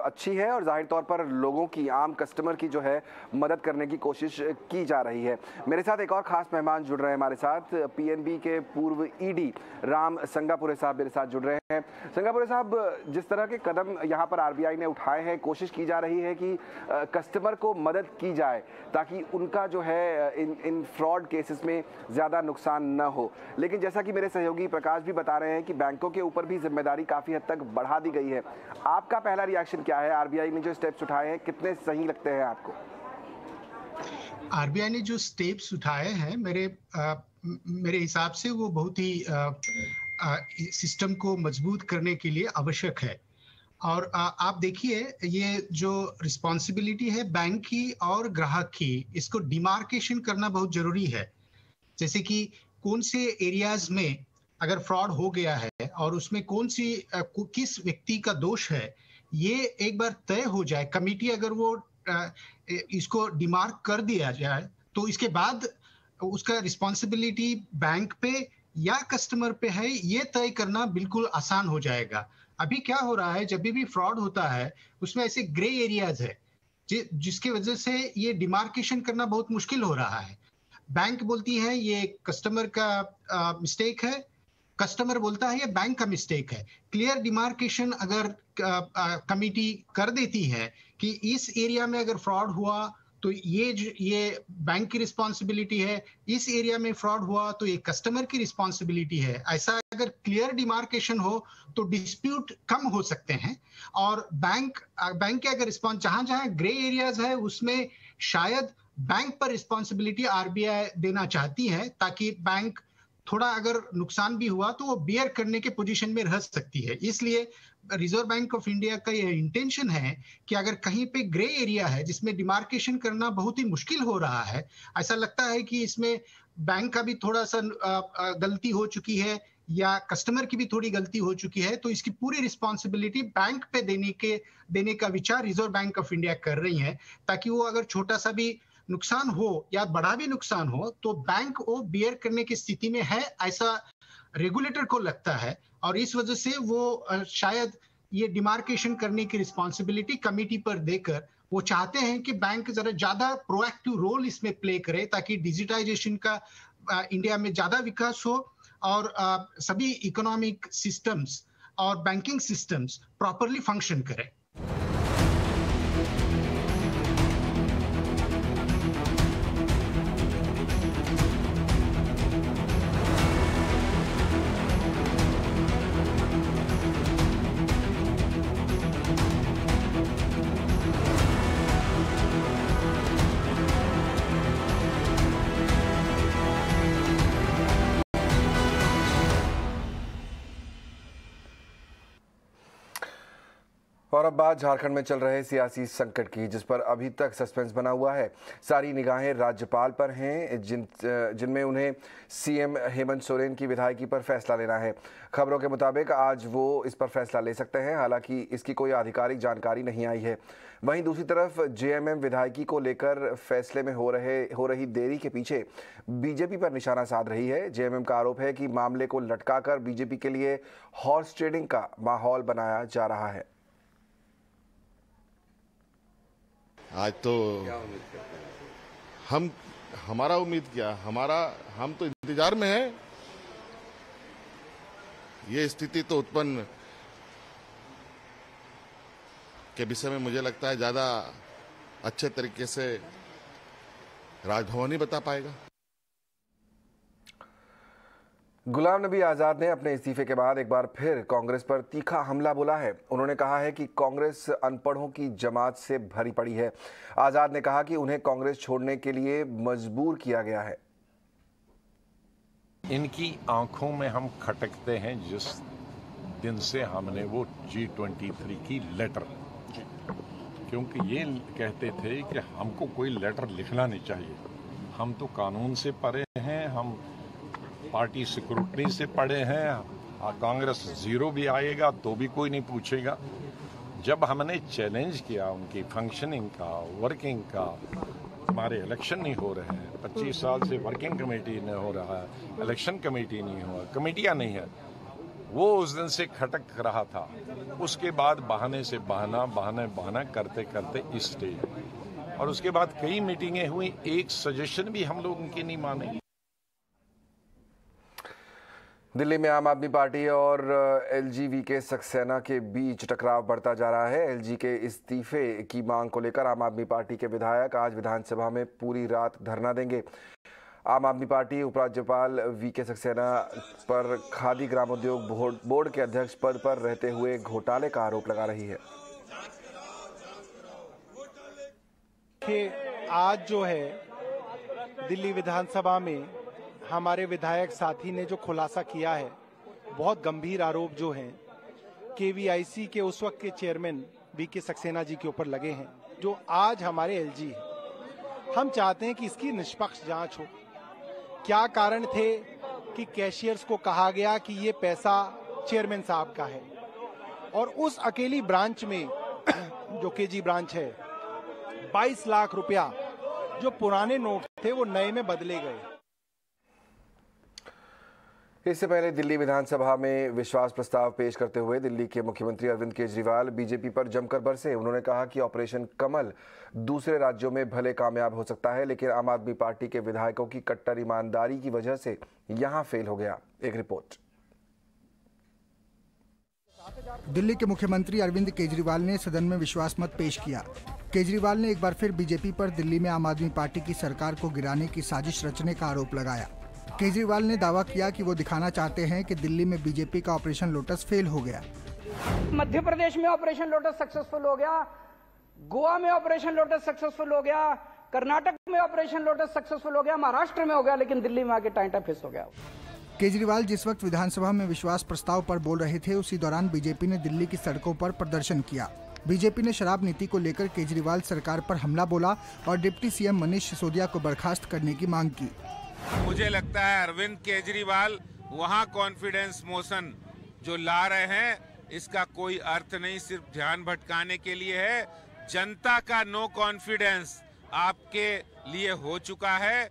अच्छी है और जाहिर तौर पर लोगों की, आम कस्टमर की जो है मदद करने की कोशिश की जा रही है। मेरे साथ एक और ख़ास मेहमान जुड़ रहे हैं हमारे साथ, पीएनबी के पूर्व ईडी राम संगापुरे साहब मेरे साथ जुड़ रहे हैं। संगापुरे साहब, जिस तरह के कदम यहाँ पर आरबीआई ने उठाए हैं, कोशिश की जा रही है कि कस्टमर को मदद की जाए ताकि उनका जो है इन फ्रॉड केसेस में ज़्यादा नुकसान न हो, लेकिन जैसा कि मेरे सहयोगी प्रकाश भी बता रहे हैं कि बैंकों के ऊपर भी जिम्मेदारी काफ़ी हद तक बढ़ा दी गई है। आपका पहला रिएक्शन क्या है? आरबीआई ने जो स्टेप्स उठाए हैं कितने सही लगते हैं आपको? आरबीआई ने जो स्टेप्स उठाए हैं मेरे हिसाब से वो बहुत ही सिस्टम को मजबूत करने के लिए आवश्यक है। और आप देखिए, ये जो रिस्पॉन्सिबिलिटी है बैंक की और ग्राहक की, इसको डिमार्केशन करना बहुत जरूरी है। जैसे कि कौन से एरियाज में अगर फ्रॉड हो गया है और उसमें किस व्यक्ति का दोष है, ये एक बार तय हो जाए, कमिटी अगर वो इसको डिमार्क कर दिया जाए, तो इसके बाद उसका रिस्पॉन्सिबिलिटी बैंक पे या कस्टमर पे है, ये तय करना बिल्कुल आसान हो जाएगा। अभी क्या हो रहा है, जब भी फ्रॉड होता है उसमें ऐसे ग्रे एरियाज है जिसकी वजह से ये डिमार्केशन करना बहुत मुश्किल हो रहा है। बैंक बोलती है ये कस्टमर का मिस्टेक है, कस्टमर बोलता है ये बैंक का मिस्टेक है। क्लियर डिमार्केशन अगर कमिटी कर देती है कि इस एरिया में अगर फ्रॉड हुआ तो ये बैंक की रिस्पॉन्सिबिलिटी है, इस एरिया में फ्रॉड हुआ तो ये कस्टमर की रिस्पॉन्सिबिलिटी है, ऐसा अगर क्लियर डिमार्केशन हो तो डिस्प्यूट कम हो सकते हैं। और बैंक के अगर रिस्पॉन्स जहां ग्रे एरियाज है उसमें शायद बैंक पर रिस्पॉन्सिबिलिटी आरबीआई देना चाहती है, ताकि बैंक थोड़ा अगर नुकसान भी हुआ तो वो बियर करने के पोजीशन में रह सकती है। इसलिए रिजर्व बैंक ऑफ इंडिया का यह इंटेंशन है कि अगर कहीं पे ग्रे एरिया है जिसमें डिमार्केशन करना बहुत ही मुश्किल हो रहा है, ऐसा लगता है कि इसमें बैंक का भी थोड़ा सा गलती हो चुकी है या कस्टमर की भी थोड़ी गलती हो चुकी है, तो इसकी पूरी रिस्पॉन्सिबिलिटी बैंक पे देने का विचार रिजर्व बैंक ऑफ इंडिया कर रही है, ताकि वो अगर छोटा सा भी नुकसान हो या बड़ा भी नुकसान हो तो बैंक वो बियर करने की स्थिति में है, ऐसा रेगुलेटर को लगता है। और इस वजह से वो शायद ये डिमार्केशन करने की रिस्पॉन्सिबिलिटी कमिटी पर देकर वो चाहते हैं कि बैंक जरा ज्यादा प्रोएक्टिव रोल इसमें प्ले करे, ताकि डिजिटाइजेशन का इंडिया में ज्यादा विकास हो और सभी इकोनॉमिक सिस्टम्स और बैंकिंग सिस्टम्स प्रॉपरली फंक्शन करें। और अब बात झारखंड में चल रहे सियासी संकट की, जिस पर अभी तक सस्पेंस बना हुआ है। सारी निगाहें राज्यपाल पर हैं, जिनमें उन्हें सीएम हेमंत सोरेन की विधायकी पर फैसला लेना है। खबरों के मुताबिक आज वो इस पर फैसला ले सकते हैं, हालांकि इसकी कोई आधिकारिक जानकारी नहीं आई है। वहीं दूसरी तरफ जेएमएम विधायकी को लेकर फैसले में हो रही देरी के पीछे बीजेपी पर निशाना साध रही है। जेएमएम का आरोप है कि मामले को लटकाकर बीजेपी के लिए हॉर्स ट्रेडिंग का माहौल बनाया जा रहा है। आज तो हमारा उम्मीद क्या, हम तो इंतजार में हैं। ये स्थिति तो उत्पन्न के विषय में मुझे लगता है ज्यादा अच्छे तरीके से राजभवन ही बता पाएगा। गुलाम नबी आज़ाद ने अपने इस्तीफे के बाद एक बार फिर कांग्रेस पर तीखा हमला बोला है। उन्होंने कहा है कि कांग्रेस अनपढ़ों की जमात से भरी पड़ी है। आज़ाद ने कहा कि उन्हें कांग्रेस छोड़ने के लिए मजबूर किया गया है। इनकी आंखों में हम खटकते हैं जिस दिन से हमने वो G23 की लेटर, क्योंकि ये कहते थे कि हमको कोई लेटर लिखना नहीं चाहिए, हम तो कानून से पढ़े हैं, हम पार्टी सिक्योरिटी से पढ़े हैं, कांग्रेस जीरो भी आएगा तो भी कोई नहीं पूछेगा। जब हमने चैलेंज किया उनकी फंक्शनिंग का, वर्किंग का, हमारे इलेक्शन नहीं हो रहे हैं, 25 साल से वर्किंग कमेटी नहीं हो रहा है, इलेक्शन कमेटी नहीं हुआ, कमेटियां नहीं है, वो उस दिन से खटक रहा था। उसके बाद बहाने से बहाना करते करते इस स्टेज, और उसके बाद कई मीटिंगें हुई, एक सजेशन भी हम लोग उनकी नहीं माने। दिल्ली में आम आदमी पार्टी और एलजी वीके सक्सेना के बीच टकराव बढ़ता जा रहा है। एलजी के इस्तीफे की मांग को लेकर आम आदमी पार्टी के विधायक आज विधानसभा में पूरी रात धरना देंगे। आम आदमी पार्टी उपराज्यपाल वीके सक्सेना पर खादी ग्रामोद्योग बोर्ड के अध्यक्ष पद पर रहते हुए घोटाले का आरोप लगा रही है। आज जो है दिल्ली विधानसभा में हमारे विधायक साथी ने जो खुलासा किया है, बहुत गंभीर आरोप जो हैं केवीआईसी के उस वक्त के चेयरमैन वीके सक्सेना जी के ऊपर लगे हैं, जो आज हमारे एलजी है। हम चाहते हैं कि इसकी निष्पक्ष जांच हो। क्या कारण थे कि कैशियर्स को कहा गया कि ये पैसा चेयरमैन साहब का है, और उस अकेली ब्रांच में जो केजी ब्रांच है, 22 लाख रुपया जो पुराने नोट थे वो नए में बदले गए। इससे पहले दिल्ली विधानसभा में विश्वास प्रस्ताव पेश करते हुए दिल्ली के मुख्यमंत्री अरविंद केजरीवाल बीजेपी पर जमकर बरसे। उन्होंने कहा कि ऑपरेशन कमल दूसरे राज्यों में भले कामयाब हो सकता है, लेकिन आम आदमी पार्टी के विधायकों की कट्टर ईमानदारी की वजह से यहां फेल हो गया। एक रिपोर्ट। दिल्ली के मुख्यमंत्री अरविंद केजरीवाल ने सदन में विश्वास मत पेश किया। केजरीवाल ने एक बार फिर बीजेपी पर दिल्ली में आम आदमी पार्टी की सरकार को गिराने की साजिश रचने का आरोप लगाया। केजरीवाल ने दावा किया कि वो दिखाना चाहते हैं कि दिल्ली में बीजेपी का ऑपरेशन लोटस फेल हो गया। मध्य प्रदेश में ऑपरेशन लोटस सक्सेसफुल हो गया, गोवा में ऑपरेशन लोटस सक्सेसफुल हो गया, कर्नाटक में ऑपरेशन लोटस सक्सेसफुल हो गया, महाराष्ट्र में हो गया, लेकिन दिल्ली में आके टाइटा फिस हो गया। केजरीवाल जिस वक्त विधानसभा में विश्वास प्रस्ताव पर बोल रहे थे, उसी दौरान बीजेपी ने दिल्ली की सड़कों पर प्रदर्शन किया। बीजेपी ने शराब नीति को लेकर केजरीवाल सरकार पर हमला बोला और डिप्टी सीएम मनीष सिसोदिया को बर्खास्त करने की मांग की। मुझे लगता है अरविंद केजरीवाल वहां कॉन्फिडेंस मोशन जो ला रहे हैं, इसका कोई अर्थ नहीं, सिर्फ ध्यान भटकाने के लिए है। जनता का नो कॉन्फिडेंस आपके लिए हो चुका है।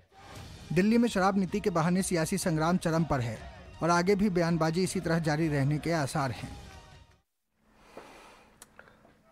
दिल्ली में शराब नीति के बहाने सियासी संग्राम चरम पर है और आगे भी बयानबाजी इसी तरह जारी रहने के आसार हैं।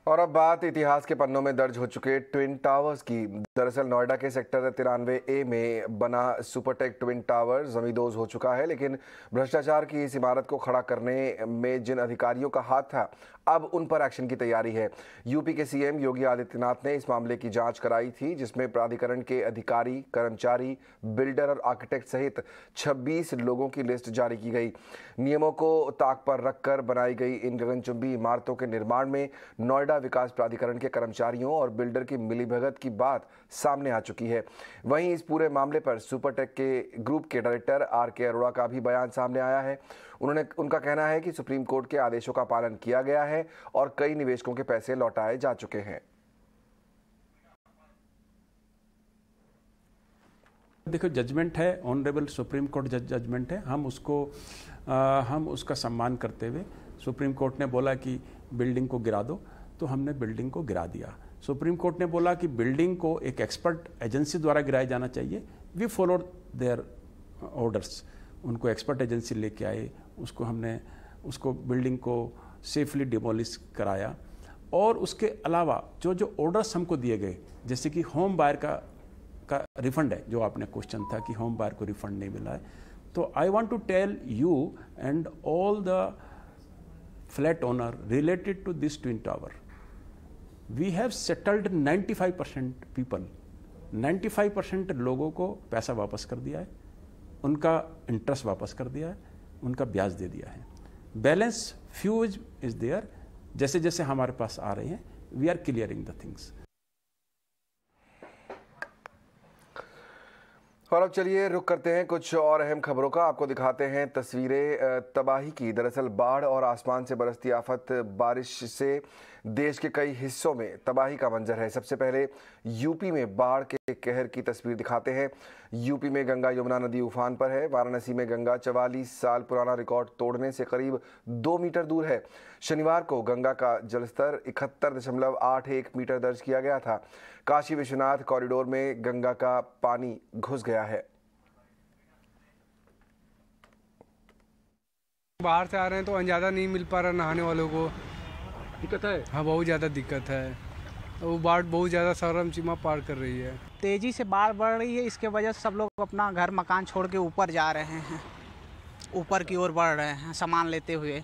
और अब बात इतिहास के पन्नों में दर्ज हो चुके ट्विन टावर्स की। दरअसल नोएडा के सेक्टर 93A में बना सुपरटेक ट्विन टावर जमींदोज हो चुका है, लेकिन भ्रष्टाचार की इस इमारत को खड़ा करने में जिन अधिकारियों का हाथ था, अब उन पर एक्शन की तैयारी है। यूपी के सीएम योगी आदित्यनाथ ने इस मामले की जांच कराई थी, जिसमें प्राधिकरण के अधिकारी, कर्मचारी, बिल्डर और आर्किटेक्ट सहित 26 लोगों की लिस्ट जारी की गई। नियमों को ताक पर रखकर बनाई गई इन गगनचुंबी इमारतों के निर्माण में नोएडा विकास प्राधिकरण के कर्मचारियों और बिल्डर की मिलीभगत की बात सामने आ चुकी है। वहीं इस पूरे मामले पर सुपरटेक के ग्रुप के डायरेक्टर आर.के. अरोड़ा का भी बयान सामने आया है। उनका कहना है कि सुप्रीम कोर्ट के आदेशों का पालन किया गया है और कई निवेशकों के पैसे लौटाए जा चुके हैं। देखो, जजमेंट है, ऑनरेबल सुप्रीम कोर्ट जजमेंट है, हम उसका सम्मान करते हुए, सुप्रीम कोर्ट ने बोला कि बिल्डिंग को गिरा दो, तो हमने बिल्डिंग को गिरा दिया। सुप्रीम कोर्ट ने बोला कि बिल्डिंग को एक एक्सपर्ट एजेंसी द्वारा गिराया जाना चाहिए, वी फॉलोड देयर ऑर्डर्स। उनको एक्सपर्ट एजेंसी लेके आए, उसको बिल्डिंग को सेफली डिमोलिश कराया। और उसके अलावा जो ऑर्डर्स हमको दिए गए, जैसे कि होम बायर का रिफंड है, जो आपने क्वेश्चन था कि होम बायर को रिफंड नहीं मिला है, तो I want to tell you and all the flat owner related to this twin tower, we have settled 95% people, 95% लोगों को पैसा वापस कर दिया है, उनका इंटरेस्ट वापस कर दिया है, उनका ब्याज दे दिया है। बैलेंस फ्यू इज देयर, जैसे जैसे हमारे पास आ रहे हैं, we are clearing the things. और अब चलिए रुक करते हैं कुछ और अहम खबरों का। आपको दिखाते हैं तस्वीरें तबाही की। दरअसल बाढ़ और आसमान से बरसती आफत बारिश से देश के कई हिस्सों में तबाही का मंजर है। सबसे पहले यूपी में बाढ़ के कहर की तस्वीर दिखाते हैं। यूपी में गंगा यमुना नदी उफान पर है। वाराणसी में गंगा 44 साल पुराना रिकॉर्ड तोड़ने से करीब 2 मीटर दूर है। शनिवार को गंगा का जलस्तर 71.81 मीटर दर्ज किया गया था। काशी विश्वनाथ कॉरिडोर में गंगा का पानी घुस गया है। बाहर से आ रहे हैं तो अंदाजा नहीं मिल पा रहा नहाने वालों को। दिक्कत है, हाँ बहुत ज़्यादा दिक्कत है। वो बाढ़ बहुत ज़्यादा सरम सीमा पार कर रही है। तेजी से बाढ़ बढ़ रही है, इसके वजह से सब लोग अपना घर मकान छोड़ के ऊपर जा रहे हैं, ऊपर की ओर बढ़ रहे हैं सामान लेते हुए।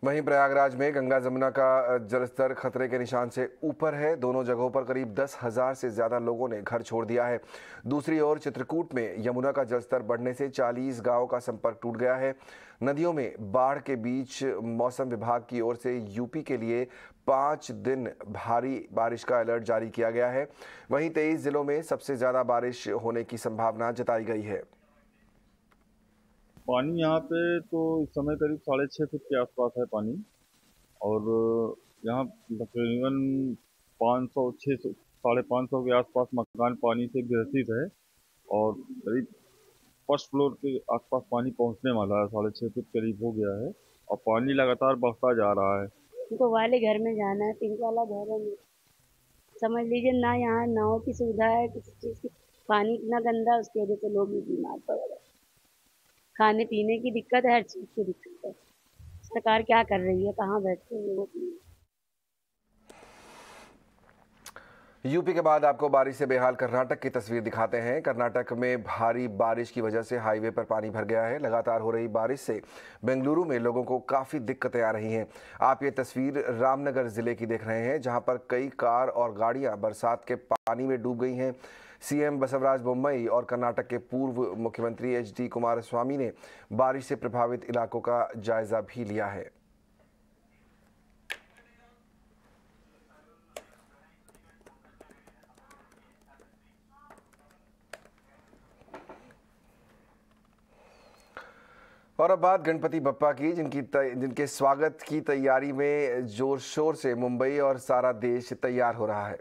वहीं प्रयागराज में गंगा जमुना का जलस्तर खतरे के निशान से ऊपर है। दोनों जगहों पर करीब 10,000 से ज्यादा लोगों ने घर छोड़ दिया है। दूसरी ओर चित्रकूट में यमुना का जलस्तर बढ़ने से 40 गांवों का संपर्क टूट गया है। नदियों में बाढ़ के बीच मौसम विभाग की ओर से यूपी के लिए 5 दिन भारी बारिश का अलर्ट जारी किया गया है। वहीं 23 जिलों में सबसे ज्यादा बारिश होने की संभावना जताई गई है। पानी यहाँ पे तो इस समय करीब 6.5 फुट के आसपास है पानी, और यहाँ तकरीबन 500-600 550 के आसपास मकान पानी से ग्रसित है, और करीब फर्स्ट फ्लोर के आसपास पानी पहुँचने वाला है। 6.5 फुट करीब हो गया है, और पानी लगातार बढ़ता जा रहा है। उनको वाले घर में जाना है, 3 वाला घर है, समझ लीजिए ना यहाँ नाव की सुविधा है, किसी चीज़ की। पानी इतना गंदा, उसकी वजह से लोग भी बीमार पड़ रहे हैं। खाने पीने की दिक्कत है, हर चीज़ की दिक्कत है। सरकार क्या कर रही है, कहाँ बैठते हैं लोग। यूपी के बाद आपको बारिश से बेहाल कर्नाटक की तस्वीर दिखाते हैं। कर्नाटक में भारी बारिश की वजह से हाईवे पर पानी भर गया है। लगातार हो रही बारिश से बेंगलुरु में लोगों को काफ़ी दिक्कतें आ रही हैं। आप ये तस्वीर रामनगर ज़िले की देख रहे हैं, जहां पर कई कार और गाड़ियां बरसात के पानी में डूब गई हैं। सीएम बसवराज बोम्मई और कर्नाटक के पूर्व मुख्यमंत्री HD कुमारस्वामी ने बारिश से प्रभावित इलाकों का जायजा भी लिया है। और अब बात गणपति बप्पा की, जिनके स्वागत की तैयारी में जोर शोर से मुंबई और सारा देश तैयार हो रहा है।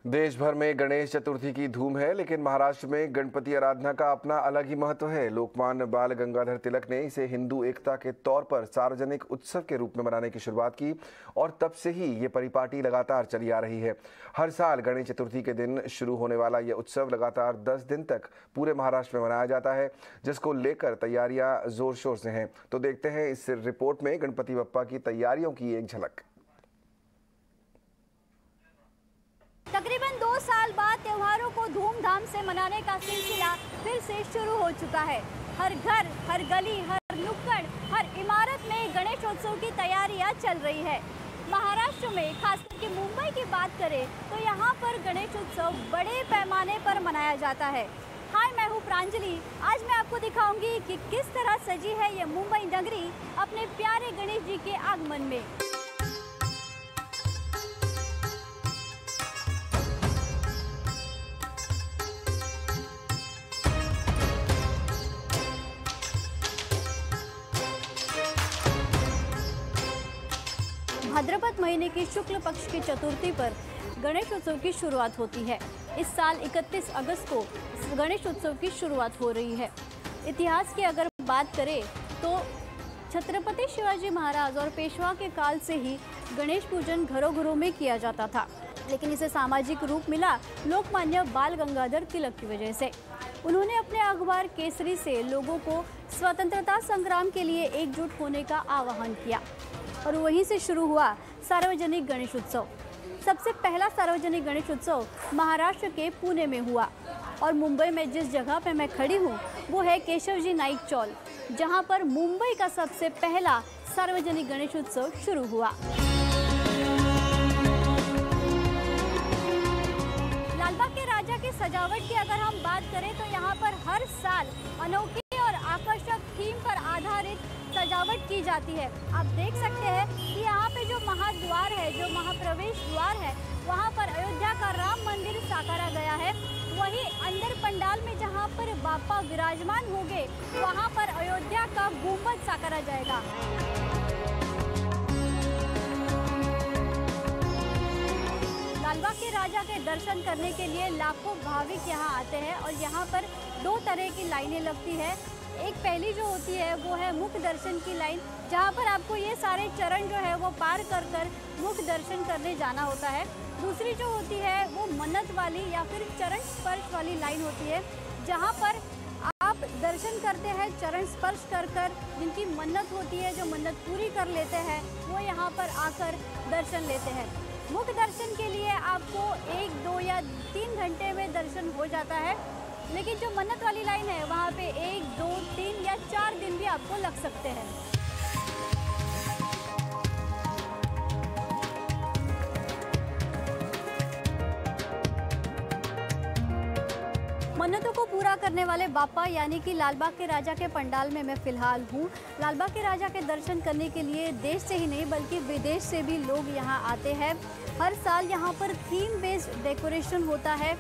देश भर में गणेश चतुर्थी की धूम है, लेकिन महाराष्ट्र में गणपति आराधना का अपना अलग ही महत्व है। लोकमान्य बाल गंगाधर तिलक ने इसे हिंदू एकता के तौर पर सार्वजनिक उत्सव के रूप में मनाने की शुरुआत की, और तब से ही ये परिपाटी लगातार चली आ रही है। हर साल गणेश चतुर्थी के दिन शुरू होने वाला यह उत्सव लगातार 10 दिन तक पूरे महाराष्ट्र में मनाया जाता है, जिसको लेकर तैयारियां जोर शोर से हैं। तो देखते हैं इस रिपोर्ट में गणपति बप्पा की तैयारियों की एक झलक। तकरीबन 2 साल बाद त्योहारों को धूमधाम से मनाने का सिलसिला फिर से शुरू हो चुका है। हर घर, हर गली, हर नुक्कड़, हर इमारत में गणेशोत्सव की तैयारियां चल रही है। महाराष्ट्र में खासकर के मुंबई की बात करें तो यहाँ पर गणेशोत्सव बड़े पैमाने पर मनाया जाता है। हाय, मैं हूँ प्रांजलि। आज मैं आपको दिखाऊंगी कि किस तरह सजी है ये मुंबई नगरी अपने प्यारे गणेश जी के आगमन में। भाद्रपद महीने की शुक्ल पक्ष की चतुर्थी पर गणेशोत्सव की शुरुआत होती है। इस साल 31 अगस्त को गणेशोत्सव की शुरुआत हो रही है। इतिहास की अगर बात करें तो छत्रपति शिवाजी महाराज और पेशवा के काल से ही गणेश पूजन घरों घरों में किया जाता था, लेकिन इसे सामाजिक रूप मिला लोकमान्य बाल गंगाधर तिलक की वजह से। उन्होंने अपने अखबार केसरी से लोगों को स्वतंत्रता संग्राम के लिए एकजुट होने का आह्वान किया, और वहीं से शुरू हुआ सार्वजनिक गणेश उत्सव। सबसे पहला सार्वजनिक गणेश उत्सव महाराष्ट्र के पुणे में हुआ, और मुंबई में जिस जगह पे मैं खड़ी हूँ वो है केशवजी नाइक चौल, जहाँ पर मुंबई का सबसे पहला सार्वजनिक गणेश उत्सव शुरू हुआ। लालबाग के राजा की सजावट की अगर हम बात करें तो यहाँ पर हर साल अनोखी और आकर्षक थीम पर आधारित सजावट की जाती है। आप देख सकते हैं कि यहाँ पे जो महाद्वार है, जो महाप्रवेश द्वार है, वहाँ पर अयोध्या का राम मंदिर साकारा गया है। वहीं अंदर पंडाल में जहाँ पर बापा विराजमान होंगे, वहाँ पर अयोध्या का गुंबद साकारा जाएगा। लालबाग के राजा के दर्शन करने के लिए लाखों भाविक यहाँ आते हैं और यहाँ पर 2 तरह की लाइनें लगती है। एक पहली जो होती है वो है मुख्य दर्शन की लाइन, जहाँ पर आपको ये सारे चरण जो है वो पार कर कर मुख्य दर्शन करने जाना होता है। दूसरी जो होती है वो मन्नत वाली या फिर चरण स्पर्श वाली लाइन होती है, जहाँ पर आप दर्शन करते हैं चरण स्पर्श कर कर। जिनकी मन्नत होती है, जो मन्नत पूरी कर लेते हैं, वो यहाँ पर आकर दर्शन लेते हैं। मुख्य दर्शन के लिए आपको 1, 2 या 3 घंटे में दर्शन हो जाता है, लेकिन जो मन्नत वाली लाइन है वहाँ पे 1, 2, 3 या 4 दिन भी आपको लग सकते हैं। मन्नतों को पूरा करने वाले बापा यानी कि लालबाग के राजा के पंडाल में मैं फिलहाल हूँ। लालबाग के राजा के दर्शन करने के लिए देश से ही नहीं बल्कि विदेश से भी लोग यहाँ आते हैं। हर साल यहाँ पर थीम बेस्ड डेकोरेशन होता है।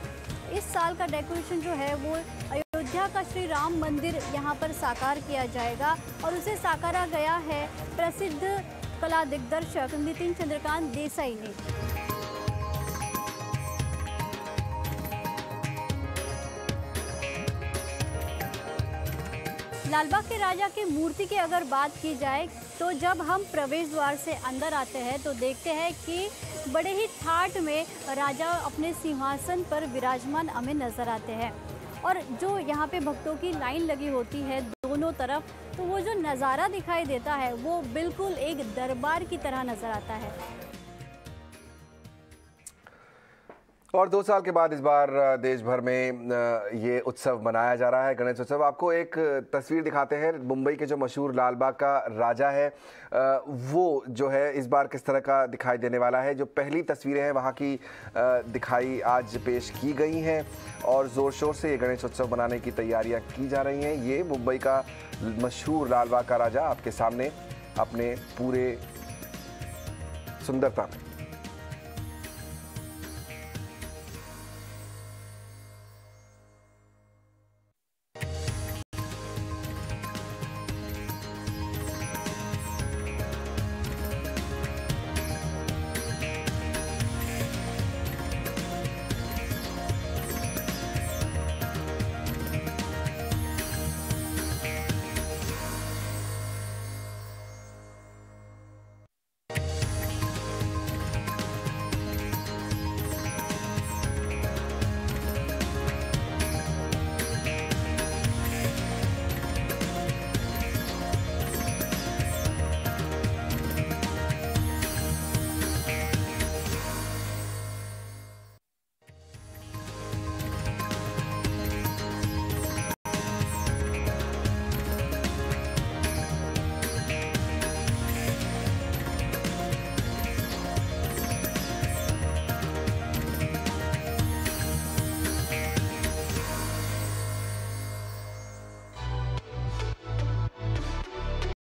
इस साल का डेकोरेशन जो है वो अयोध्या का श्री राम मंदिर यहाँ पर साकार किया जाएगा और उसे साकारा गया है प्रसिद्ध कला दिग्दर्शक नितिन चंद्रकांत देसाई ने। लालबाग के राजा की मूर्ति की अगर बात की जाए तो जब हम प्रवेश द्वार से अंदर आते हैं तो देखते हैं कि बड़े ही ठाठ में राजा अपने सिंहासन पर विराजमान हमें नजर आते हैं। और जो यहाँ पे भक्तों की लाइन लगी होती है दोनों तरफ, तो वो जो नज़ारा दिखाई देता है वो बिल्कुल एक दरबार की तरह नजर आता है। और 2 साल के बाद इस बार देश भर में ये उत्सव मनाया जा रहा है, गणेश उत्सव। आपको एक तस्वीर दिखाते हैं। मुंबई के जो मशहूर लालबाग का राजा है वो जो है इस बार किस तरह का दिखाई देने वाला है। जो पहली तस्वीरें हैं वहाँ की दिखाई आज पेश की गई हैं और ज़ोर शोर से ये गणेश उत्सव मनाने की तैयारियाँ की जा रही हैं। ये मुंबई का मशहूर लालबाग का राजा आपके सामने अपने पूरे सुंदरता में।